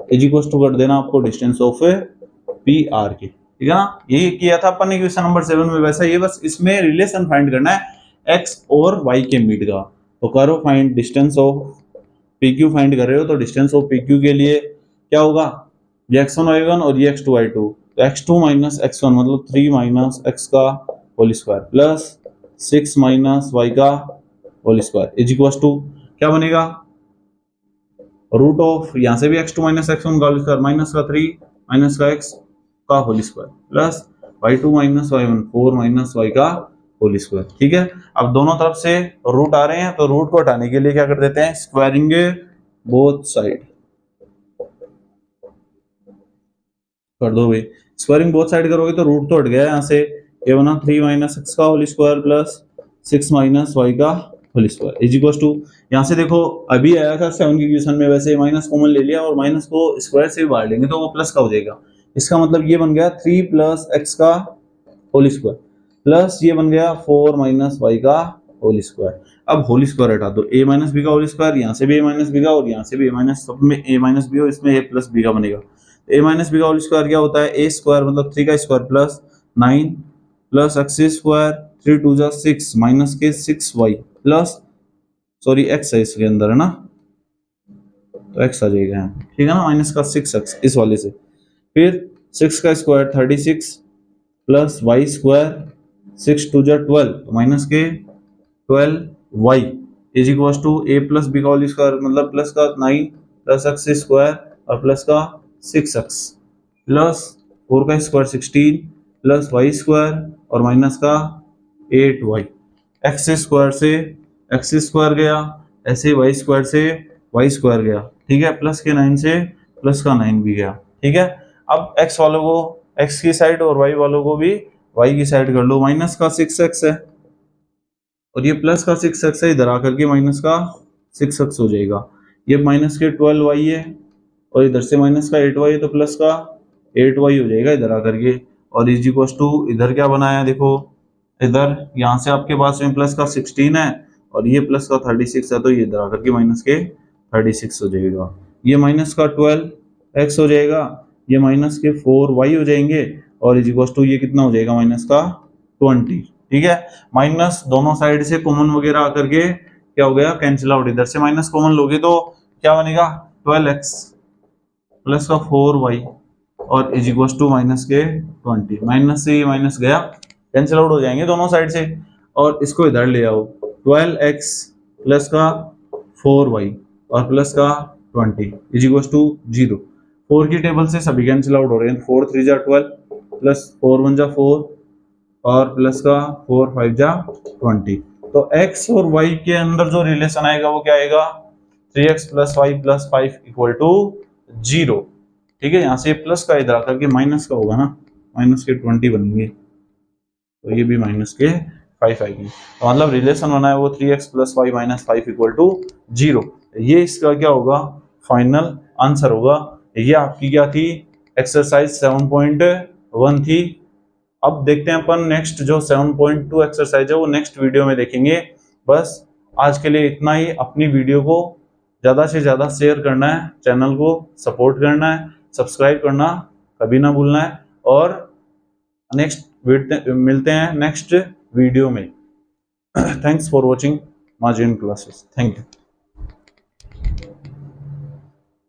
इज इक्वल टू कर देना आपको डिस्टेंस ऑफ PR की, ठीक है ना। ये किया था अपन ने क्वेश्चन नंबर 7 में, वैसा ये बस इसमें रिलेशन फाइंड करना है x और y के मिड का। तो करो find distance of PQ, find कर रहे हो तो डिस्टेंस ऑफ PQ के लिए क्या होगा, ये x1 y1 और ये x2 y2, तो x2 - x1 मतलब 3 - x का होल स्क्वायर प्लस 6 - y का whole square is equal to क्या बनेगा, रूट ऑफ, यहां से भी x2 - x1 का होल स्क्वायर माइनस का 3 माइनस का x का whole square plus y2 - y1 4 - y का होल स्क्वायर, ठीक है। अब दोनों तरफ से रूट आ रहे हैं, तो रूट को हटाने के लिए क्या कर देते हैं, स्क्वायरिंग बोथ साइड कर दो भाई। स्क्वायरिंग बोथ साइड करोगे तो रूट तो हट गया, यहाँ से ये बना 3 - x का होल स्क्वायर प्लस 6 - y का whole square is equal to, यहाँ से देखो अभी आया था 7 के क्वेश्चन में, वैसे माइनस कॉमन ले लिया और माइनस को स्क्वायर से भी बाहर लेंगे तो वो प्लस का हो जाएगा। इसका मतलब ये बन गया 3 + x का होल स्क्वायर प्लस ये बन गया 4 - y का होल स्क्वायर। अब होल स्क्वायर हटा दो, a - b का होल स्क्वायर, यहाँ से भी a - b का और यहाँ से भी a- सब में a - b हो, इसमें a + b का बनेगा। a - b का होल स्क्वायर क्या होता है, a स्क्वायर मतलब 3 का square plus 9 plus x square 3 2 जा 6 माइनस के 6y प्लस, सॉरी x है इसके अंदर है ना, तो x आ जाएगा यहाँ, ठीक है ना, माइनस का 6x इस वाले से, फिर 6 का स्क्वायर 36 प्लस y स्क्वायर 6 2 जा 12 तो माइनस के 12y is equal to a + b का होल स्क्वायर मतलब प्लस का 9 प्लस x स्क्वायर और प्लस का 6x प्लस 4 का स्क्वायर 16 प्लस y स्क्वायर और माइनस का 8y एक्स स्क्वायर से एक्स स्क्वायर गया, ऐसे वाई स्क्वायर से वाई स्क्वायर गया, ठीक है, प्लस के 9 से प्लस का 9 भी गया, ठीक है। अब एक्स वालों को एक्स की साइड और वाई वालों को भी वाई की साइड कर लो, माइनस का 6x है और ये प्लस का 6x है, इधर आकर के माइनस का 6x हो जाएगा। ये माइनस के 12y है और इधर से माइनस का 8y है तो प्लस का 8y हो जाएगा इधर आकर के। और इज इक्वल्स टू इधर क्या बनाया देखो, इधर यहाँ से आपके पास में प्लस का 16 है और ये प्लस का 36 है तो ये इधर आकर के माइनस के 36 हो जाएगा। ये माइनस का 12x हो जाएगा, ये माइनस के 4y हो जाएंगे और इज इक्वल्स टू ये कितना हो जाएगा माइनस का 20, ठीक है। माइनस दोनों साइड से कॉमन वगैरह आकर के क्या हो गया, कैंसिल आउट, इधर से माइनस कॉमन लोगे तो क्या बनेगा 12x प्लस का 4y और इज इक्वल्स टू माइनस के 20, माइनस से ये माइनस गया, कैंसिल आउट हो जाएंगे दोनों साइड से। और इसको इधर ले आओ, 12x प्लस का 4y और प्लस का 20 इज इक्वल्स टू 0। 4 की टेबल से सभी कैंसिल आउट हो रहे हैं, 4 3 जा 12 प्लस 4 1 जा 4 और प्लस का 4 5 जा 20। तो x और y के अंदर जो रिलेशन आएगा वो क्या आएगा, 3x plus y plus 5 equal to 0, ठीक है। यहाँ से प्लस का इधर आकर के माइनस का होगा ना, माइनस के 20 बनेंगे तो ये भी माइनस के 5 आएगी। तो मतलब रिलेशन बना है वो 3x plus y minus 5 equal to 0। ये इसका क्या होगा, फाइनल आंसर होगा। ये आपकी क्या थी, एक्सरसाइज 7.1 थी। अब देखते हैं अपन नेक्स्ट जो 7.2 एक्सरसाइज है वो नेक्स्ट वीडियो में देखेंगे। बस आज के लिए इतना ही। अपनी वीडियो को ज़्यादा से ज़्यादा शेयर करना है, चैनल को सपोर्ट करना है, सब्सक्राइब करना कभी ना भूलना है और नेक्स्ट मिलते हैं नेक्स्ट वीडियो में। Thanks for watching margin classes, thank you.